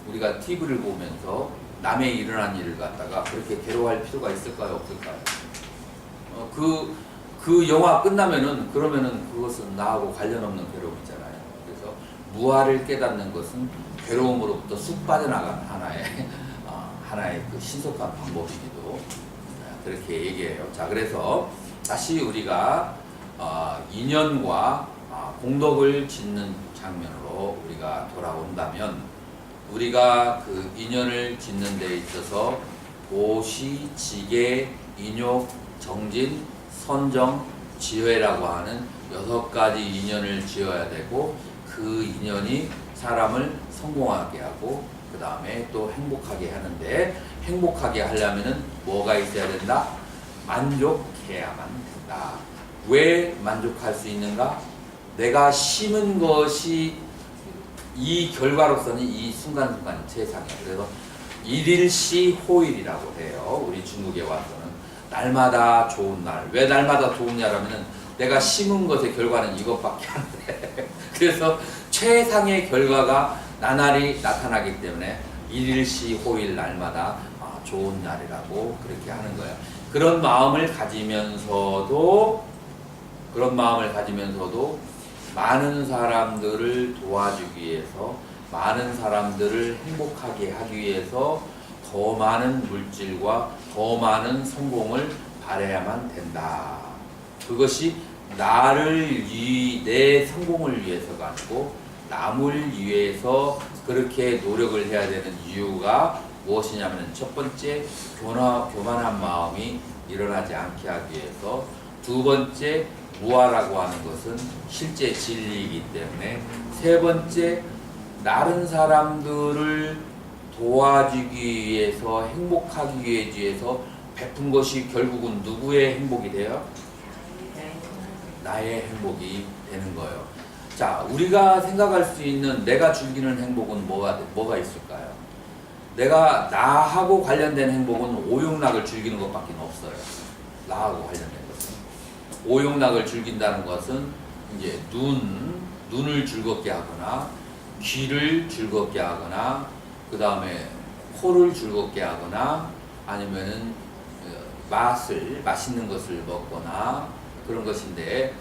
우리가 TV를 보면서 남의 일어난 일을 갖다가 그렇게 괴로워할 필요가 있을까요, 없을까요? 그 영화 끝나면은 그러면은 그것은 나하고 관련 없는 괴로움이잖아요. 그래서 무아를 깨닫는 것은 괴로움으로부터 쑥 빠져나가는 하나의 그 신속한 방법이기도 그렇게 얘기해요. 자, 그래서 다시 우리가 인연과 공덕을 짓는 장면으로 우리가 돌아온다면, 우리가 그 인연을 짓는 데 있어서 보시, 지계, 인욕, 정진, 선정, 지회라고 하는 6가지 인연을 지어야 되고, 그 인연이 사람을 성공하게 하고 그 다음에 또 행복하게 하는데, 행복하게 하려면은 뭐가 있어야 된다? 만족해야만 된다. 왜 만족할 수 있는가? 내가 심은 것이 이 결과로서는 이 순간순간 세상이에요. 그래서 일일시 호일이라고 해요. 우리 중국에 와서는 날마다 좋은 날. 왜 날마다 좋으냐라면은 내가 심은 것의 결과는 이것밖에 안 돼. 그래서 최상의 결과가 나날이 나타나기 때문에 일일시 호일, 날마다 좋은 날이라고 그렇게 하는 거예요. 그런 마음을 가지면서도 많은 사람들을 도와주기 위해서, 많은 사람들을 행복하게 하기 위해서 더 많은 물질과 더 많은 성공을 바라야만 된다. 그것이 내 성공을 위해서가 아니고 남을 위해서 그렇게 노력을 해야 되는 이유가 무엇이냐면, 첫 번째, 교만한 마음이 일어나지 않게 하기 위해서, 두 번째, 무아라고 하는 것은 실제 진리이기 때문에, 세 번째, 다른 사람들을 도와주기 위해서, 행복하기 위해서 베푼 것이 결국은 누구의 행복이 돼요? 나의 행복이 되는 거예요. 자, 우리가 생각할 수 있는 내가 즐기는 행복은 뭐가 있을까요? 내가 나하고 관련된 행복은 오용락을 즐기는 것밖에 없어요. 나하고 관련된 것은. 오용락을 즐긴다는 것은 이제 눈을 즐겁게 하거나, 귀를 즐겁게 하거나, 그 다음에 코를 즐겁게 하거나, 아니면은 맛있는 것을 먹거나 그런 것인데,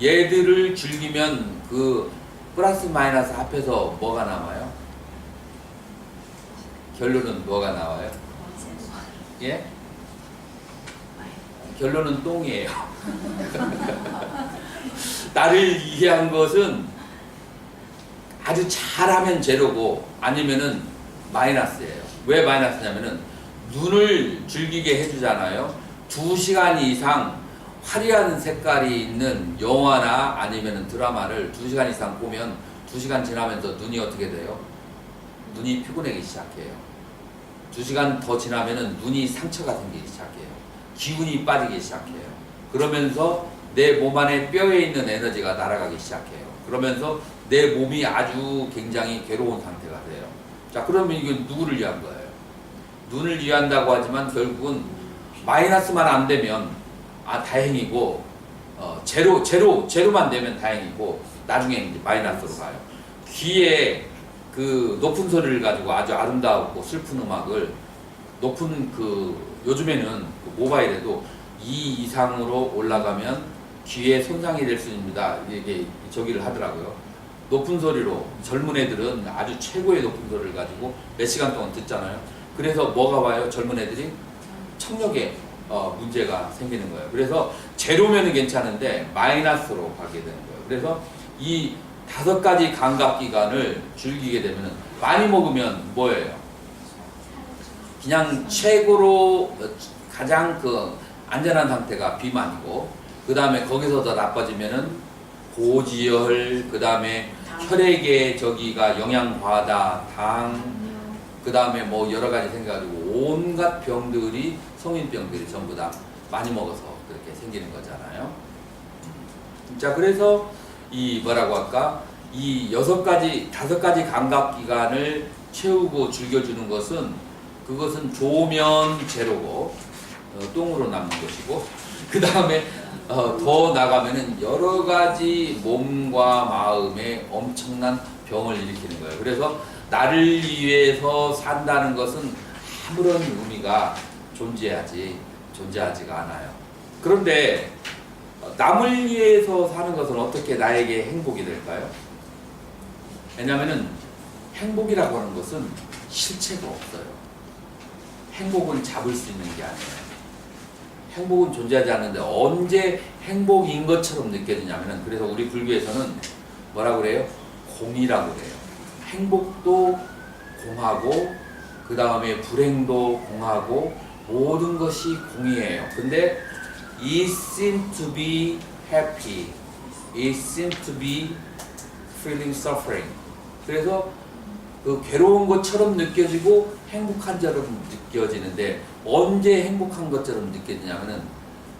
얘들을 즐기면 그 플러스 마이너스 합해서 뭐가 남아요? 결론은 뭐가 나와요? 예? 결론은 똥이에요. 나를 이해한 것은 아주 잘하면 제로고 아니면은 마이너스예요. 왜 마이너스냐면은 눈을 즐기게 해주잖아요. 2시간 이상 화려한 색깔이 있는 영화나 아니면은 드라마를 2시간 이상 보면 2시간 지나면서 눈이 어떻게 돼요? 눈이 피곤하기 시작해요. 2시간 더 지나면은 눈이 상처가 생기기 시작해요. 기운이 빠지기 시작해요. 그러면서 내 몸 안에 뼈에 있는 에너지가 날아가기 시작해요. 그러면서 내 몸이 아주 굉장히 괴로운 상태가 돼요. 자, 그러면 이건 누구를 위한 거예요? 눈을 위한다고 하지만 결국은 마이너스만 안 되면 다행이고, 제로만 되면 다행이고, 나중에 이제 마이너스로 가요. 귀에 그 높은 소리를 가지고 아주 아름다웠고 슬픈 음악을 요즘에는 그 모바일에도 2 이상으로 올라가면 귀에 손상이 될 수 있습니다. 이게 저기를 하더라고요. 높은 소리로 젊은 애들은 아주 최고의 높은 소리를 가지고 몇 시간 동안 듣잖아요. 그래서 뭐가 와요? 젊은 애들이 청력에 문제가 생기는 거예요. 그래서 제로면은 괜찮은데 마이너스로 가게 되는 거예요. 그래서 이 5가지 감각기관을 즐기게 되면, 많이 먹으면 뭐예요? 그냥 최고로 가장 그 안전한 상태가 비만이고, 그 다음에 거기서 더 나빠지면은 고지혈, 그 다음에 혈액에 저기가 영양 과다, 당, 그 다음에 뭐 여러 가지 생겨가지고 온갖 병들이, 성인병들이 전부 다 많이 먹어서 그렇게 생기는 거잖아요. 자, 그래서 이 뭐라고 할까? 이 5가지 감각기관을 채우고 즐겨주는 것은, 그것은 좋으면 제로고 똥으로 남는 것이고, 그 다음에 더 나가면은 여러 가지 몸과 마음에 엄청난 병을 일으키는 거예요. 그래서 나를 위해서 산다는 것은 아무런 의미가 존재하지가 않아요. 그런데 남을 위해서 사는 것은 어떻게 나에게 행복이 될까요? 왜냐하면 행복이라고 하는 것은 실체가 없어요. 행복은 잡을 수 있는 게 아니에요. 행복은 존재하지 않는데 언제 행복인 것처럼 느껴지냐면은, 그래서 우리 불교에서는 뭐라고 그래요? 공이라고 그래요. 행복도 공하고 그 다음에 불행도 공하고 모든 것이 공이에요. 근데 it seems to be happy, it seems to be feeling suffering. 그래서 그 괴로운 것처럼 느껴지고 행복한 것처럼 느껴지는데, 언제 행복한 것처럼 느껴지냐면은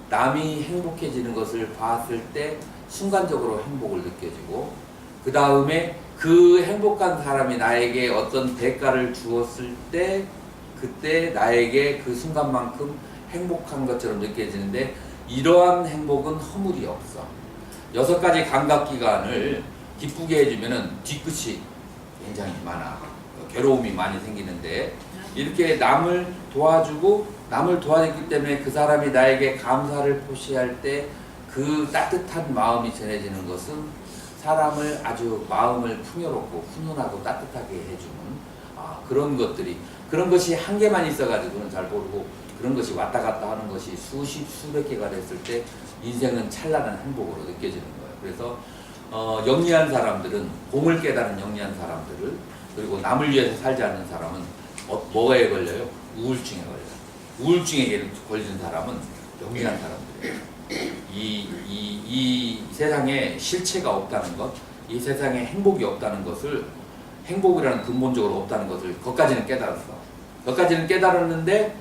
남이 행복해지는 것을 봤을 때 순간적으로 행복을 느껴지고, 그 다음에 그 행복한 사람이 나에게 어떤 대가를 주었을 때 그때 나에게 그 순간만큼 행복한 것처럼 느껴지는데, 이러한 행복은 허물이 없어. 6가지 감각기관을 기쁘게 해주면은 뒤끝이 굉장히 많아. 괴로움이 많이 생기는데, 이렇게 남을 도와주고 남을 도와줬기 때문에 그 사람이 나에게 감사를 표시할 때 그 따뜻한 마음이 전해지는 것은 사람을 아주 마음을 풍요롭고 훈훈하고 따뜻하게 해주는 그런 것들이, 그런 것이 한 개만 있어가지고는 잘 모르고 그런 것이 왔다 갔다 하는 것이 수백 개가 됐을 때 인생은 찬란한 행복으로 느껴지는 거예요. 그래서 영리한 사람들은, 공을 깨달은 영리한 사람들을, 그리고 남을 위해서 살지 않는 사람은 뭐에 걸려요? 우울증에 걸려요. 우울증에 걸리는 사람은 영리한 사람들이에요. 이 세상에 실체가 없다는 것, 이 세상에 행복이 없다는 것을, 행복이라는 근본적으로 없다는 것을 그것까지는 깨달았어. 그것까지는 깨달았는데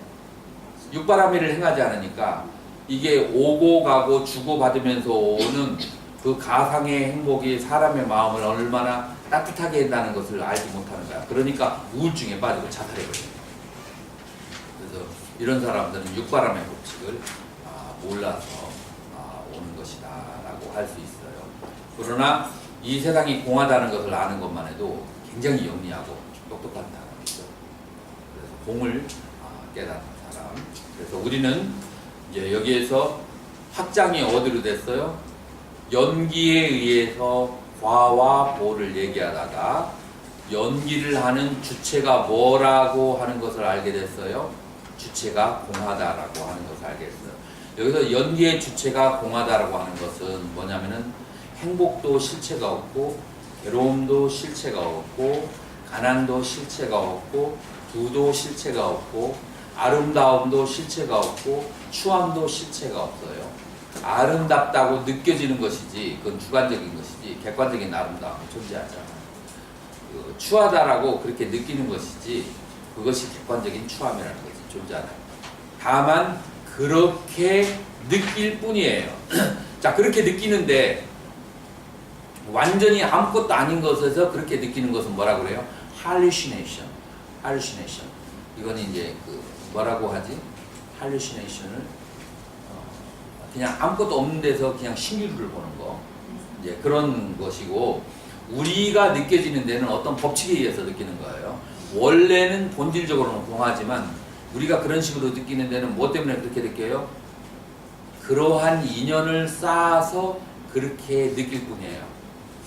육바라밀을 행하지 않으니까 이게 오고 가고 주고받으면서 오는 그 가상의 행복이 사람의 마음을 얼마나 따뜻하게 한다는 것을 알지 못하는 거야. 그러니까 우울증에 빠지고 자살해버려요. 그래서 이런 사람들은 육바람의 법칙을 몰라서 오는 것이다 라고 할 수 있어요. 그러나 이 세상이 공하다는 것을 아는 것만 해도 굉장히 영리하고 똑똑한 사람이죠. 그래서 공을 깨닫는 사람. 그래서 우리는 이제 여기에서 확장이 어디로 됐어요? 연기에 의해서 과와 보를 얘기하다가 연기를 하는 주체가 뭐라고 하는 것을 알게 됐어요. 주체가 공하다라고 하는 것을 알게 됐어요. 여기서 연기의 주체가 공하다라고 하는 것은 뭐냐면은 행복도 실체가 없고, 괴로움도 실체가 없고, 가난도 실체가 없고, 부도 실체가 없고, 아름다움도 실체가 없고, 추함도 실체가 없어요. 아름답다고 느껴지는 것이지 그건 주관적인 것이지 객관적인 아름다움이 존재하지 않아요. 추하다라고 그렇게 느끼는 것이지 그것이 객관적인 추함이라는 것이 존재하나요. 다만 그렇게 느낄 뿐이에요. 자, 그렇게 느끼는데 완전히 아무것도 아닌 것에서 그렇게 느끼는 것은 뭐라고 그래요? hallucination. hallucination. 이건 이제 뭐라고 하지? hallucination을 그냥 아무것도 없는 데서 그냥 신기루를 보는 거, 이제 그런 것이고, 우리가 느껴지는 데는 어떤 법칙에 의해서 느끼는 거예요. 원래는 본질적으로는 공하지만 우리가 그런 식으로 느끼는 데는 뭐 때문에 그렇게 느껴요? 그러한 인연을 쌓아서 그렇게 느낄 뿐이에요.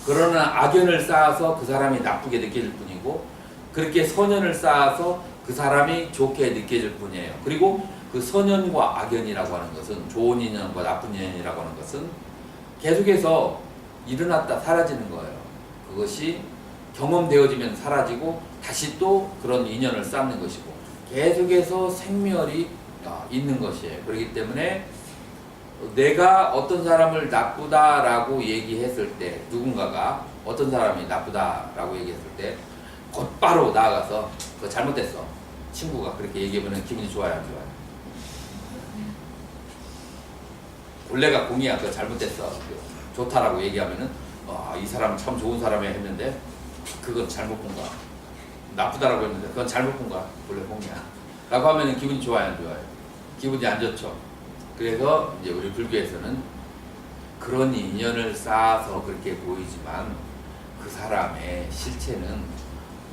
그러나 악연을 쌓아서 그 사람이 나쁘게 느낄 뿐이고, 그렇게 선연을 쌓아서 그 사람이 좋게 느껴질 뿐이에요. 그리고 그 선연과 악연이라고 하는 것은, 좋은 인연과 나쁜 인연이라고 하는 것은 계속해서 일어났다 사라지는 거예요. 그것이 경험되어지면 사라지고 다시 또 그런 인연을 쌓는 것이고 계속해서 생멸이 있는 것이에요. 그렇기 때문에 내가 어떤 사람을 나쁘다라고 얘기했을 때, 누군가가 어떤 사람이 나쁘다라고 얘기했을 때 곧바로 나아가서 그거 잘못됐어, 친구가 그렇게 얘기해보면 기분이 좋아요, 안 좋아요? 원래가 공이야, 그거 잘못됐어, 좋다라고 얘기하면은 이 사람은 참 좋은 사람이야 했는데 그건 잘못 본 거야. 나쁘다라고 했는데 그건 잘못 본 거야, 원래 공이야 라고 하면은 기분이 좋아요, 안 좋아요? 기분이 안 좋죠. 그래서 이제 우리 불교에서는 그런 인연을 쌓아서 그렇게 보이지만 그 사람의 실체는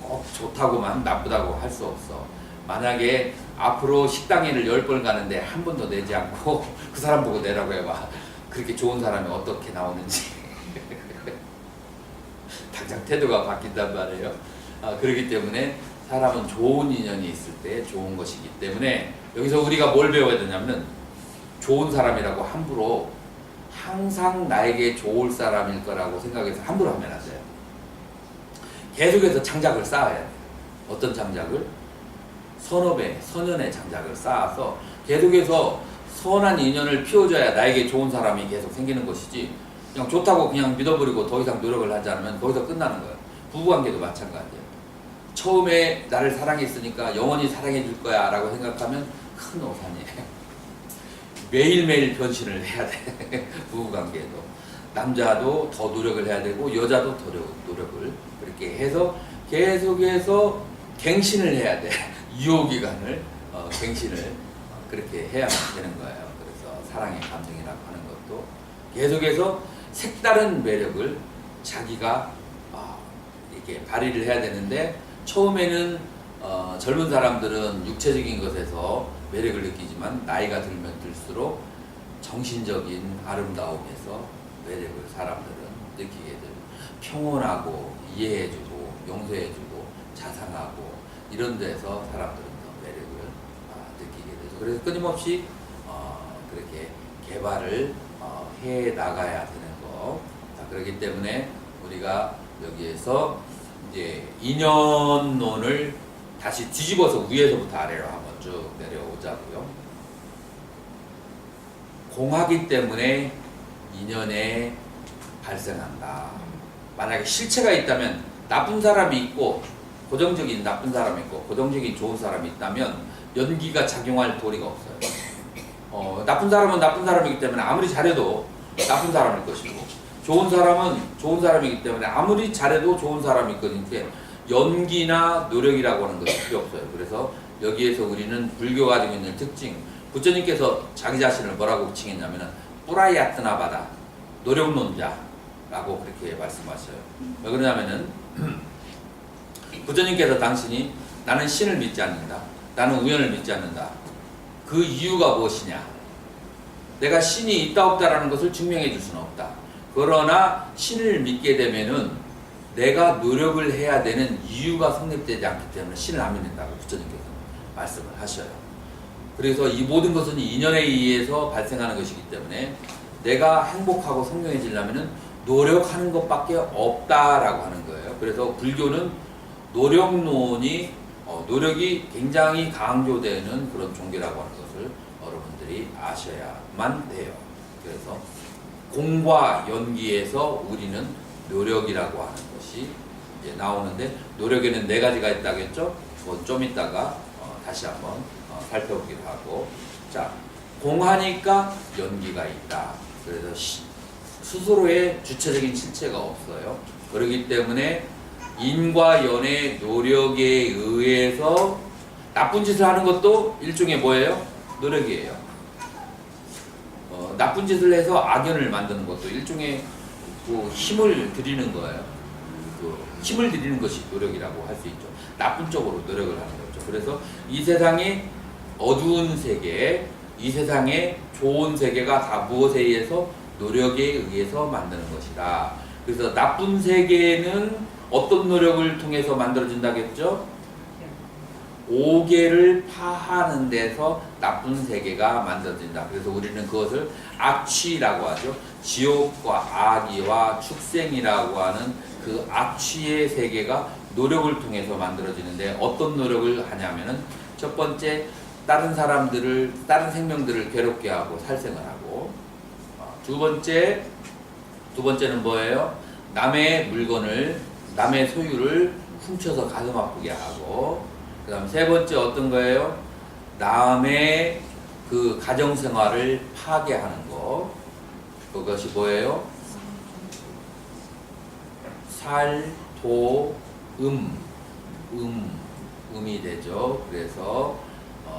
꼭 좋다고만 나쁘다고 할 수 없어. 만약에 앞으로 식당에를 10번 가는데 한 번도 내지 않고 그 사람 보고 내라고 해봐. 그렇게 좋은 사람이 어떻게 나오는지 당장 태도가 바뀐단 말이에요. 그렇기 때문에 사람은 좋은 인연이 있을 때 좋은 것이기 때문에 여기서 우리가 뭘 배워야 되냐면 좋은 사람이라고 함부로 항상 나에게 좋을 사람일 거라고 생각해서 함부로 하면 안 돼요. 계속해서 장작을 쌓아야 돼요. 어떤 장작을? 선업의, 선연의 장작을 쌓아서 계속해서 선한 인연을 피워줘야 나에게 좋은 사람이 계속 생기는 것이지, 그냥 좋다고 그냥 믿어버리고 더 이상 노력을 하지 않으면 거기서 끝나는 거예요. 부부관계도 마찬가지예요. 처음에 나를 사랑했으니까 영원히 사랑해 줄 거야 라고 생각하면 큰 오산이에요. 매일매일 변신을 해야 돼. 부부관계에도. 남자도 더 노력을 해야 되고 여자도 더 노력을 그렇게 해서 계속해서 갱신을 해야 돼. 유효기간을 갱신을 그렇게 해야만 되는 거예요. 그래서 사랑의 감정이라고 하는 것도 계속해서 색다른 매력을 자기가 이렇게 발휘를 해야 되는데, 처음에는 젊은 사람들은 육체적인 것에서 매력을 느끼지만 나이가 들면 들수록 정신적인 아름다움에서 매력을 사람들은 느끼게 돼요. 평온하고 이해해주고 용서해주고 자상하고 이런 데서 사람들은 더 매력을 느끼게 되죠. 그래서 끊임없이 그렇게 개발을 해 나가야 되는 거. 그렇기 때문에 우리가 여기에서 이제 인연론을 다시 뒤집어서 위에서부터 아래로 한번 쭉 내려오자고요. 공하기 때문에 인연에 발생한다. 만약에 실체가 있다면 나쁜 사람이 있고 고정적인 나쁜 사람이 있고 고정적인 좋은 사람이 있다면 연기가 작용할 도리가 없어요. 나쁜 사람은 나쁜 사람이기 때문에 아무리 잘해도 나쁜 사람일 것이고, 좋은 사람은 좋은 사람이기 때문에 아무리 잘해도 좋은 사람일 것인데 연기나 노력이라고 하는 것이 필요 없어요. 그래서 여기에서 우리는 불교가 가지고 있는 특징, 부처님께서 자기 자신을 뭐라고 칭했냐면은 뿌라야트나바다, 노력론자라고 그렇게 말씀하셔요. 왜 그러냐면은 부처님께서 당신이 나는 신을 믿지 않는다, 나는 우연을 믿지 않는다, 그 이유가 무엇이냐, 내가 신이 있다 없다라는 것을 증명해 줄 수는 없다. 그러나 신을 믿게 되면은 내가 노력을 해야 되는 이유가 성립되지 않기 때문에 신을 안 믿는다고 부처님께서 말씀을 하셔요. 그래서 이 모든 것은 인연에 의해서 발생하는 것이기 때문에 내가 행복하고 성공해지려면은 노력하는 것밖에 없다라고 하는 거예요. 그래서 불교는 노력이 굉장히 강조되는 그런 종교라고 하는 것을 여러분들이 아셔야만 돼요. 그래서 공과 연기에서 우리는 노력이라고 하는 것이 이제 나오는데, 노력에는 4가지가 있다고 했죠? 그건 좀 이따가 다시 한번 살펴보기로 하고, 자, 공하니까 연기가 있다. 그래서 스스로의 주체적인 실체가 없어요. 그렇기 때문에 인과 연의 노력에 의해서 나쁜 짓을 하는 것도 일종의 뭐예요? 노력이에요. 나쁜 짓을 해서 악연을 만드는 것도 일종의 힘을 들이는 거예요. 힘을 들이는 것이 노력이라고 할 수 있죠. 나쁜 쪽으로 노력을 하는 거죠. 그래서 이 세상의 어두운 세계, 이 세상의 좋은 세계가 다 무엇에 의해서? 노력에 의해서 만드는 것이다. 그래서 나쁜 세계는 어떤 노력을 통해서 만들어진다겠죠? 오계를 파하는 데서 나쁜 세계가 만들어진다. 그래서 우리는 그것을 악취라고 하죠. 지옥과 악의와 축생이라고 하는 그 악취의 세계가 노력을 통해서 만들어지는데, 어떤 노력을 하냐면은 첫 번째, 다른 생명들을 괴롭게 하고 살생을 하고, 두 번째는 뭐예요? 남의 물건을, 남의 소유를 훔쳐서 가슴 아프게 하고, 그 다음 세 번째 어떤 거예요? 남의 그 가정생활을 파괴하는 거. 그것이 뭐예요? 살, 도, 음이 되죠. 그래서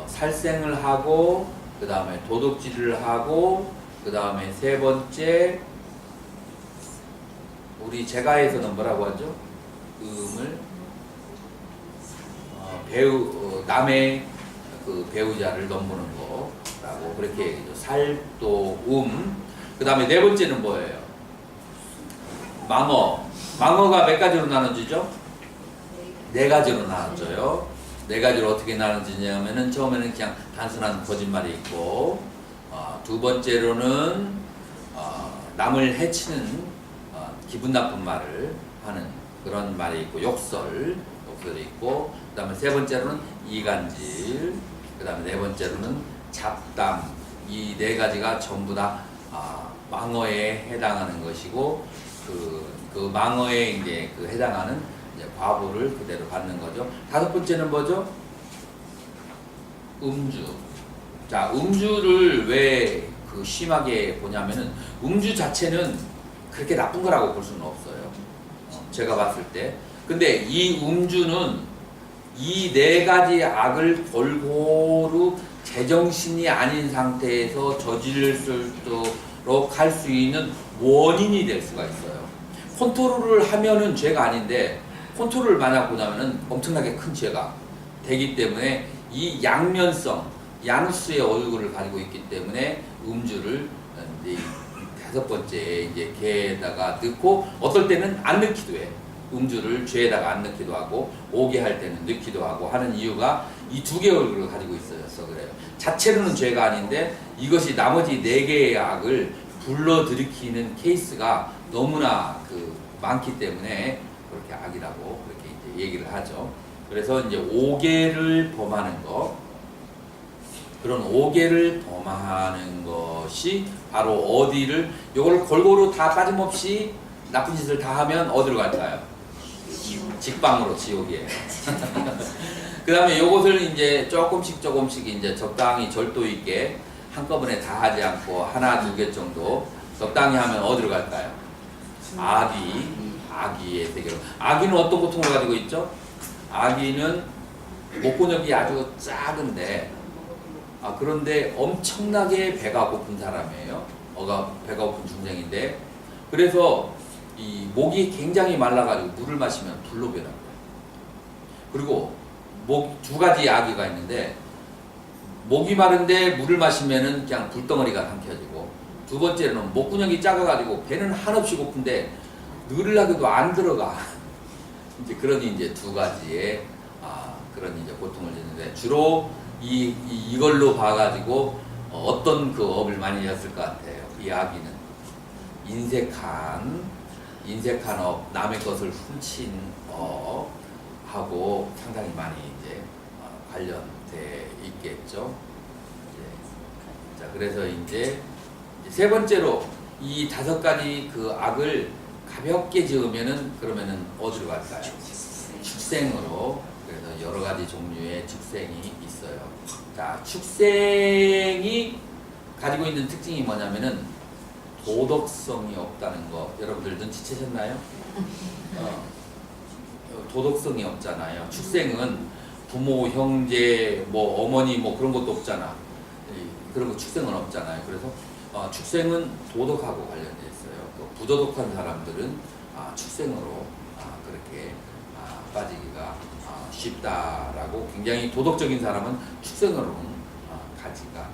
살생을 하고, 그 다음에 도둑질을 하고, 그 다음에 세 번째, 우리 제가에서는 뭐라고 하죠? 남의 그 배우자를 넘보는 거라고 그렇게 얘기죠. 살도 그 다음에 네 번째는 뭐예요? 망어. 망어가 몇 가지로 나눠지죠? 네 가지로 나눠져요. 네 가지로 어떻게 나눠지냐면은 처음에는 그냥 단순한 거짓말이 있고, 두 번째로는 남을 해치는 기분 나쁜 말을 하는 그런 말이 있고, 욕설이 있고, 그 다음에 세 번째로는 이간질, 그 다음에 네 번째로는 잡담. 이 네 가지가 전부 다 망어에 해당하는 것이고, 그 망어에 이제 그 해당하는 이제 과보를 그대로 받는 거죠. 다섯 번째는 뭐죠? 음주. 자, 음주를 왜 그 심하게 보냐면은 음주 자체는 그렇게 나쁜 거라고 볼 수는 없어요. 제가 봤을 때. 근데 이 음주는 이 네 가지 악을 골고루 제정신이 아닌 상태에서 저지를 수록 할 수 있는 원인이 될 수가 있어요. 컨트롤을 하면은 죄가 아닌데 컨트롤을 만약 보자면은 엄청나게 큰 죄가 되기 때문에 이 양면성, 양수의 얼굴을 가지고 있기 때문에 음주를 이제 다섯 번째 이제 개에다가 넣고 어떨 때는 안 넣기도 해. 음주를 죄에다가 안 넣기도 하고 오게 할 때는 넣기도 하고 하는 이유가 이 두 개의 얼굴을 가지고 있어서 그래요. 자체로는 죄가 아닌데 이것이 나머지 네 개의 악을 불러들이키는 케이스가 너무나 많기 때문에 그렇게 악이라고 그렇게 이제 얘기를 하죠. 그래서 이제 5개를 범하는 거, 그런 5개를 범하는 것이 바로 어디를, 요걸 골고루 다 빠짐없이 나쁜 짓을 다 하면 어디로 갈까요? 직방으로, 지옥이에요. 그 다음에 요것을 이제 조금씩 이제 적당히 절도 있게 한꺼번에 다 하지 않고 하나, 두 개 정도 적당히 하면 어디로 갈까요? 아기의 세계로. 아기는 어떤 고통을 가지고 있죠? 아기는 목구멍이 아주 작은데, 그런데 엄청나게 배가 고픈 사람이에요. 배가 고픈 중생인데, 그래서 이 목이 굉장히 말라가지고 물을 마시면 불로 변한 거예요. 그리고 두 가지 아기가 있는데, 목이 마른데 물을 마시면은 그냥 불덩어리가 삼켜지고, 두 번째는 목구멍이 작아가지고 배는 한없이 고픈데 늘으려고도 안 들어가. 이제 그런 이제 두 가지의 그런 이제 고통을 주는데, 주로 이걸로 봐가지고 어떤 그 업을 많이 했을 것 같아요. 이 아기는 인색한 업, 남의 것을 훔친 업 하고 상당히 많이 이제 관련돼 있겠죠. 자, 그래서 이제 세 번째로 이 다섯 가지 그 악을 가볍게 지으면은 그러면은 어디로 갈까요? 축생으로. 그래서 여러 가지 종류의 축생이 있어요. 자, 축생이 가지고 있는 특징이 뭐냐면은 도덕성이 없다는 거. 여러분들 눈치채셨나요? 도덕성이 없잖아요. 축생은 부모, 형제, 뭐 어머니 뭐 그런 것도 없잖아. 그런 거 축생은 없잖아요. 그래서 축생은 도덕하고 관련돼 있어요. 부도덕한 사람들은 축생으로 그렇게 빠지기가 쉽다라고, 굉장히 도덕적인 사람은 축생으로는 가지가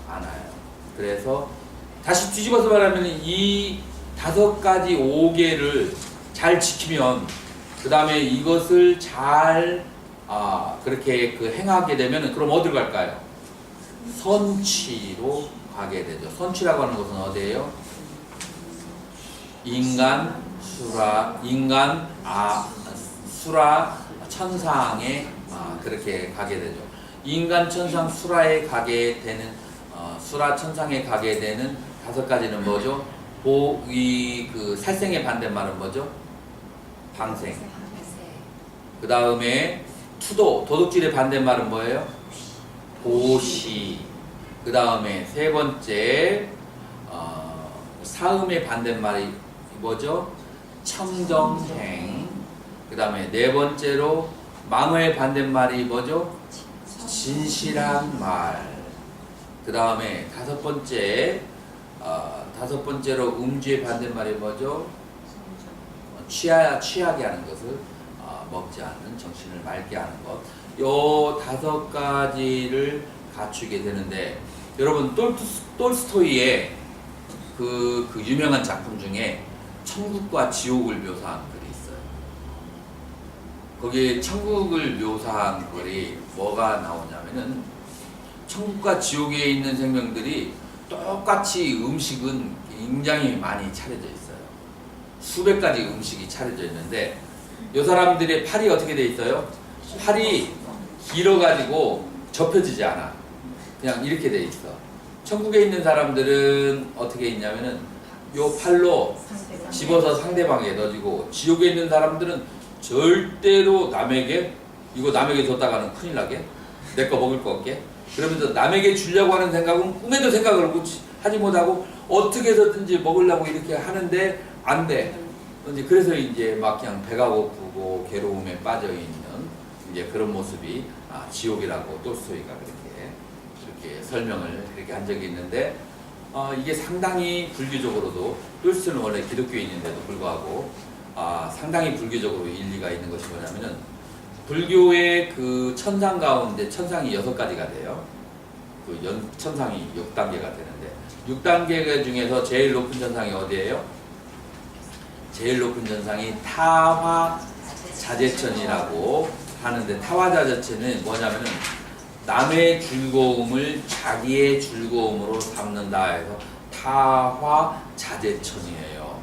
않아요. 그래서 다시 뒤집어서 말하면 이 다섯 가지 5개를 잘 지키면, 그 다음에 이것을 잘 그렇게 행하게 되면 그럼 어디로 갈까요? 선취로 가게 되죠. 선취라고 하는 것은 어디예요? 수라, 천상에 그렇게 가게 되죠. 인간, 천상, 수라에 가게 되는, 수라, 천상에 가게 되는 다섯 가지는 뭐죠? 그 살생의 반대말은 뭐죠? 방생. 그 다음에 투도, 도둑질의 반대말은 뭐예요? 보시. 그 다음에 세 번째 사음의 반대말이 뭐죠? 청정행. 그 다음에 네 번째로 망어의 반대말이 뭐죠? 진실한 말. 그 다음에 다섯 번째로 음주의 반대말이 뭐죠? 취하게 하는 것을 먹지 않는, 정신을 맑게 하는 것. 요 다섯 가지를 갖추게 되는데, 여러분 톨스토이의 그 유명한 작품 중에 천국과 지옥을 묘사한 글이 있어요. 거기에 천국을 묘사한 글이 뭐가 나오냐면은 천국과 지옥에 있는 생명들이 똑같이 음식은 굉장히 많이 차려져 있어요. 수백 가지 음식이 차려져 있는데 이 사람들의 팔이 어떻게 돼 있어요? 팔이 길어가지고 접혀지지 않아. 그냥 이렇게 돼 있어. 천국에 있는 사람들은 어떻게 있냐면은 요 팔로 집어서 상대방에게 넣어주고, 지옥에 있는 사람들은 절대로 남에게, 이거 남에게 줬다가는 큰일 나게, 내 거 먹을 거 없게, 그러면서 남에게 주려고 하는 생각은 꿈에도 생각을 하지 못하고 어떻게 해서든지 먹으려고 이렇게 하는데 안 돼. 그래서 이제 막 그냥 배가 고프고 괴로움에 빠져 있는 이제 그런 모습이 지옥이라고 톨스토이가 그렇게 설명을 그렇게 한 적이 있는데, 이게 상당히 불교적으로도, 톨스토이는 원래 기독교인인데도 불구하고 상당히 불교적으로 일리가 있는 것이 뭐냐면은, 불교의 그 천상 가운데 천상이 6가지가 돼요. 그 천상이 6단계가 되는데 6단계 중에서 제일 높은 천상이 어디예요? 제일 높은 천상이 타화자재천이라고 하는데, 타화자재천은 뭐냐면은 남의 즐거움을 자기의 즐거움으로 삼는다 해서 타화자재천이에요.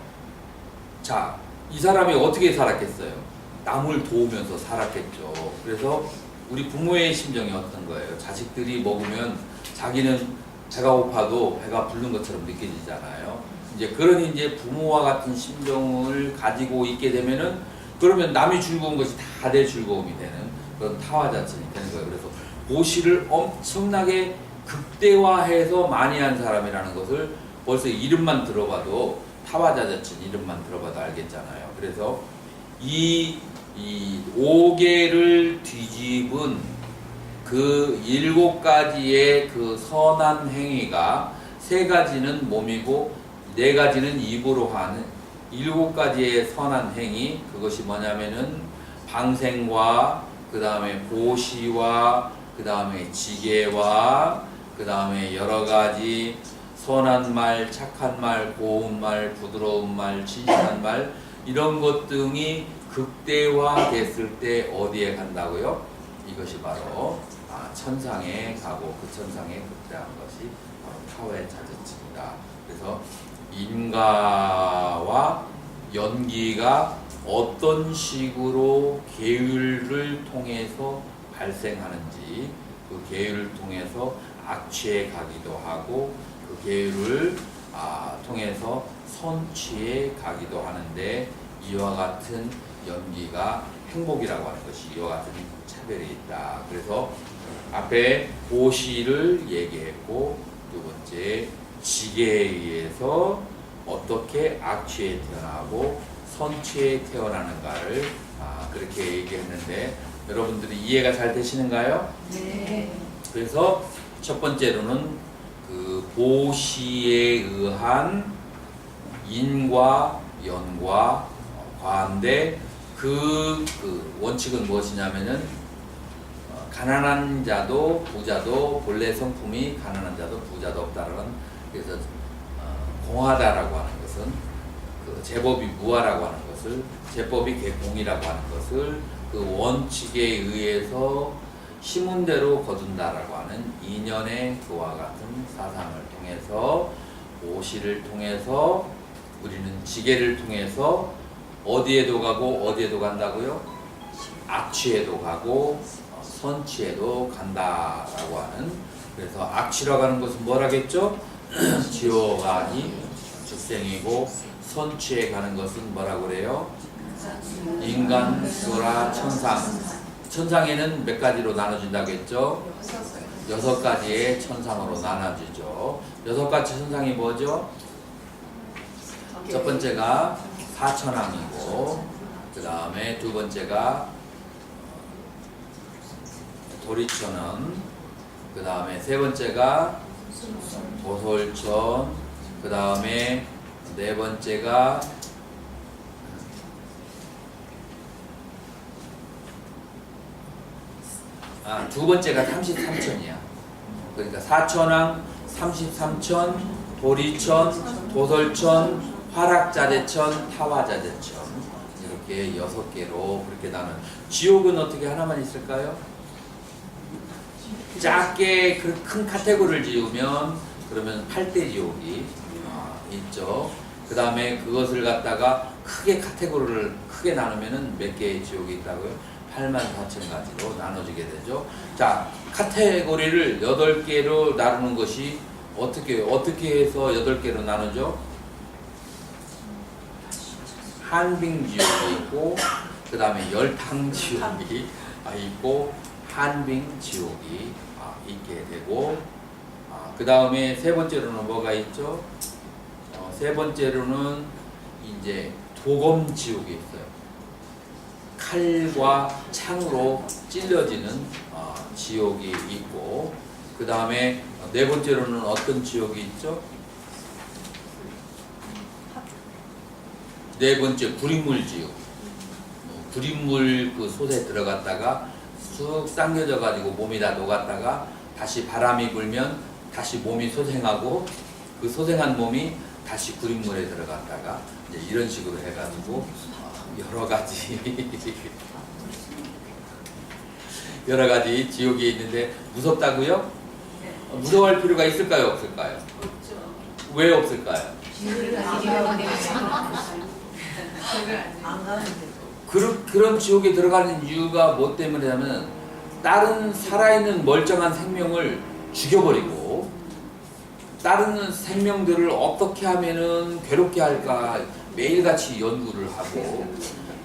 자, 이 사람이 어떻게 살았겠어요? 남을 도우면서 살았겠죠. 그래서 우리 부모의 심정이 어떤 거예요? 자식들이 먹으면 자기는 배가 고파도 배가 부른 것처럼 느껴지잖아요. 이제 그런 이제 부모와 같은 심정을 가지고 있게 되면은, 그러면 남이 즐거운 것이 다 내 즐거움이 되는 그런 타화자천이 되는 거예요. 그래서 보시를 엄청나게 극대화해서 많이 한 사람이라는 것을 벌써 이름만 들어봐도, 타화자재천 이름만 들어봐도 알겠잖아요. 그래서 이 5개를 뒤집은 그 7가지의 그 선한 행위가, 3가지는 몸이고 4가지는 입으로 하는 7가지의 선한 행위, 그것이 뭐냐면은 방생과, 그 다음에 보시와, 그 다음에 지게와, 그 다음에 여러가지 선한 말, 착한 말, 고운 말, 부드러운 말, 진실한 말, 이런 것 등이 극대화됐을 때 어디에 간다고요? 이것이 바로 천상에 가고, 그 천상에 극대화한 것이 바로 타화자재천이다. 그래서 인가와 연기가 어떤 식으로 계율을 통해서 발생하는지, 그 계율을 통해서 악취에 가기도 하고, 그 계율을 통해서 선취에 가기도 하는데, 이와 같은 연기가 행복이라고 하는 것이 이와 같은 차별이 있다. 그래서 앞에 보시를 얘기했고, 두 번째 지게에 의해서 어떻게 악취에 태어나고 선취에 태어나는가를 그렇게 얘기했는데, 여러분들이 이해가 잘 되시는가요? 네. 그래서 첫 번째로는 그 보시에 의한 인과 연과 과인데, 그 원칙은 무엇이냐면은 가난한 자도 부자도 본래 성품이 가난한 자도 부자도 없다는, 그래서 공하다라고 하는 것은 그 제법이 무하라고 하는 것을, 제법이 개공이라고 하는 것을 그 원칙에 의해서 심은 대로 거둔다라고 하는 인연의 그와 같은 사상을 통해서, 오시를 통해서, 우리는 지게를 통해서 어디에도 가고 어디에도 간다고요? 악취에도 가고 선취에도 간다라고 하는, 그래서 악취라고 하는 것은 뭐라겠죠? 지옥이 축생이고, 선취에 가는 것은 뭐라고 그래요? 인간, 수라, 천상. 천상에는 몇 가지로 나눠진다고 했죠? 6가지의 천상으로 나눠지죠. 6가지 천상이 뭐죠? 첫 번째가 사천왕이고, 그 다음에 두 번째가 도리천원, 그 다음에 세 번째가 도솔천, 그 다음에 네 번째가 두 번째가 33천이야. 그러니까 사천왕, 33천, 도리천, 도솔천, 화락자재천, 타화자재천 이렇게 6개로 그렇게 나눈. 지옥은 어떻게 하나만 있을까요? 작게 그 큰 카테고리를 지으면 그러면 8대 지옥이 있죠. 그 다음에 그것을 갖다가 크게 카테고리를 크게 나누면은 몇 개의 지옥이 있다고요? 84,000가지로 나눠지게 되죠. 자, 카테고리를 8개로 나누는 것이 어떻게 해서 8개로 나누죠? 한빙지옥이 있고, 그 다음에 열탕지옥이 있고, 한빙지옥이 있게 되고, 그 다음에 세 번째로는 뭐가 있죠? 세 번째로는 이제 도검지옥이 있어요. 칼과 창으로 찔러지는 지옥이 있고, 그 다음에 네 번째로는 어떤 지옥이 있죠? 네 번째 구린물 지옥. 구린물 그 솥에 들어갔다가 쑥 당겨져 가지고 몸이 다 녹았다가 다시 바람이 불면 다시 몸이 소생하고 그 소생한 몸이 다시 구린물에 들어갔다가 이제 이런 식으로 해가지고 여러 가지 지옥이 있는데 무섭다고요? 무서워할 필요가 있을까요, 없을까요? 왜 없을까요? 그런 지옥에 들어가는 이유가 뭐 때문이냐면 다른 살아있는 멀쩡한 생명을 죽여버리고 다른 생명들을 어떻게 하면은 괴롭게 할까 매일같이 연구를 하고,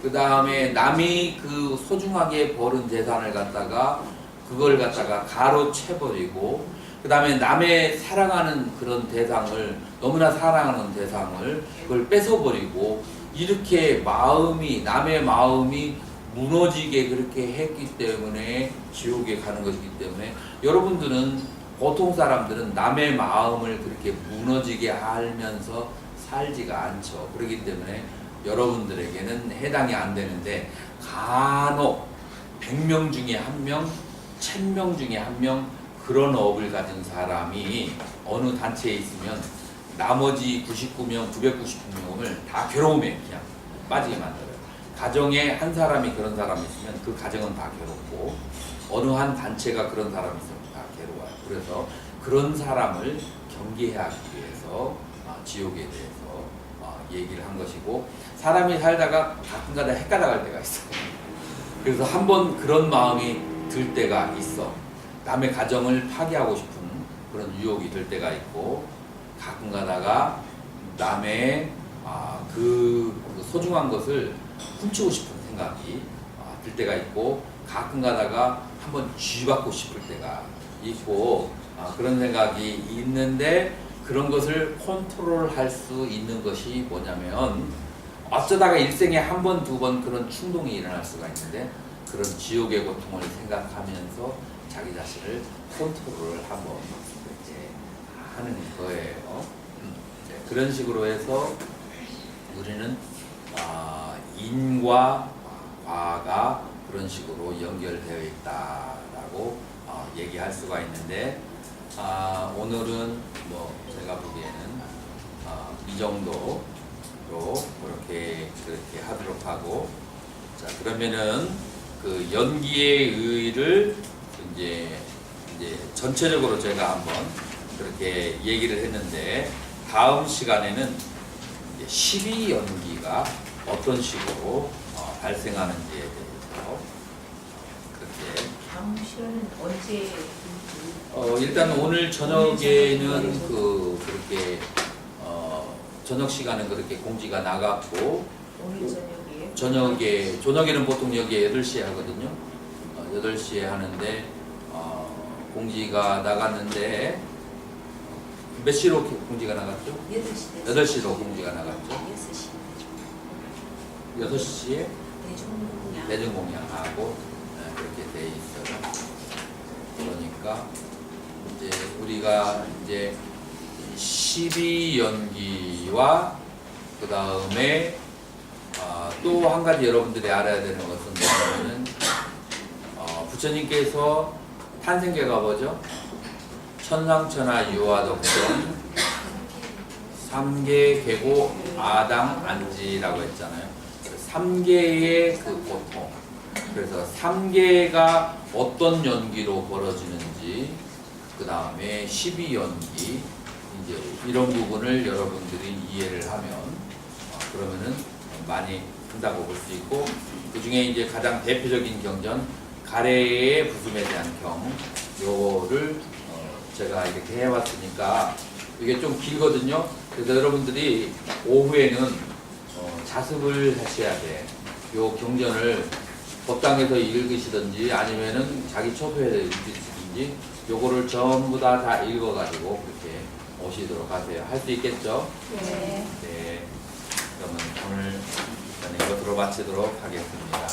그 다음에 남이 그 소중하게 벌은 재산을 갖다가 그걸 갖다가 가로채버리고, 그 다음에 남의 사랑하는 그런 대상을, 너무나 사랑하는 대상을 그걸 뺏어버리고, 이렇게 남의 마음이 무너지게 그렇게 했기 때문에 지옥에 가는 것이기 때문에, 여러분들은 보통 사람들은 남의 마음을 그렇게 무너지게 하면서 살지가 않죠. 그렇기 때문에 여러분들에게는 해당이 안 되는데, 간혹 100명 중에 1명, 1000명 중에 1명 그런 업을 가진 사람이 어느 단체에 있으면 나머지 99명, 999명을 다 괴로움에 그냥 빠지게 만들어요. 가정에 한 사람이 그런 사람이 있으면 그 가정은 다 괴롭고, 어느 한 단체가 그런 사람이 있으면 다 괴로워요. 그래서 그런 사람을 경계하기 위해서 지옥에 대해서 얘기를 한 것이고, 사람이 살다가 가끔가다 헷갈아갈 때가 있어요. 그래서 한번 그런 마음이 들 때가 있어. 남의 가정을 파괴하고 싶은 그런 유혹이 들 때가 있고, 가끔 가다가 남의 그 소중한 것을 훔치고 싶은 생각이 들 때가 있고, 가끔 가다가 한번 쥐받고 싶을 때가 있고, 그런 생각이 있는데, 그런 것을 컨트롤할 수 있는 것이 뭐냐면, 어쩌다가 일생에 한 번, 두 번 그런 충동이 일어날 수가 있는데, 그런 지옥의 고통을 생각하면서 자기 자신을 컨트롤을 한번 이렇게 하는 거예요. 그런 식으로 해서 우리는 인과 과가 그런 식으로 연결되어 있다라고 얘기할 수가 있는데, 오늘은 뭐 제가 보기에는 이 정도로 그렇게 하도록 하고, 자, 그러면은 그 연기의 의의를 이제 전체적으로 제가 한번 그렇게 얘기를 했는데, 다음 시간에는 이제 12연기가 어떤 식으로 발생하는지에 대해서 그렇게. 다음 시간은 언제? 일단 오늘 저녁에는 그렇게 저녁 시간은 그렇게 공지가 나갔고, 오늘 저녁이에요? 저녁에는 보통 여기 8시에 하거든요. 8시에 하는데 공지가 나갔는데, 몇 시로 공지가 나갔죠? 8시. 8시로 공지가 나갔죠. 6시에 대중공양하고 그렇게 돼 있어요. 그러니까 이제 우리가 이제 12연기와 그 다음에 또 한 가지 여러분들이 알아야 되는 것은 뭐냐면은 부처님께서 탄생계가 뭐죠? 천상천하 유화덕전 삼계 계고 아당 안지라고 했잖아요. 3개의 그 고통. 그래서 3개가 어떤 연기로 벌어지는지, 그 다음에 12연기, 이제 이런 부분을 여러분들이 이해를 하면 그러면은 많이 한다고 볼 수 있고, 그 중에 이제 가장 대표적인 경전 가래의 부숨에 대한 경, 요거를 제가 이렇게 해왔으니까 이게 좀 길거든요. 그래서 여러분들이 오후에는 자습을 하셔야 돼. 요 경전을 법당에서 읽으시든지 아니면은 자기 초소에 읽으시든지 요거를 전부 다 읽어가지고 그렇게 오시도록 하세요. 할 수 있겠죠? 네. 네. 그러면 오늘 이것으로 마치도록 하겠습니다.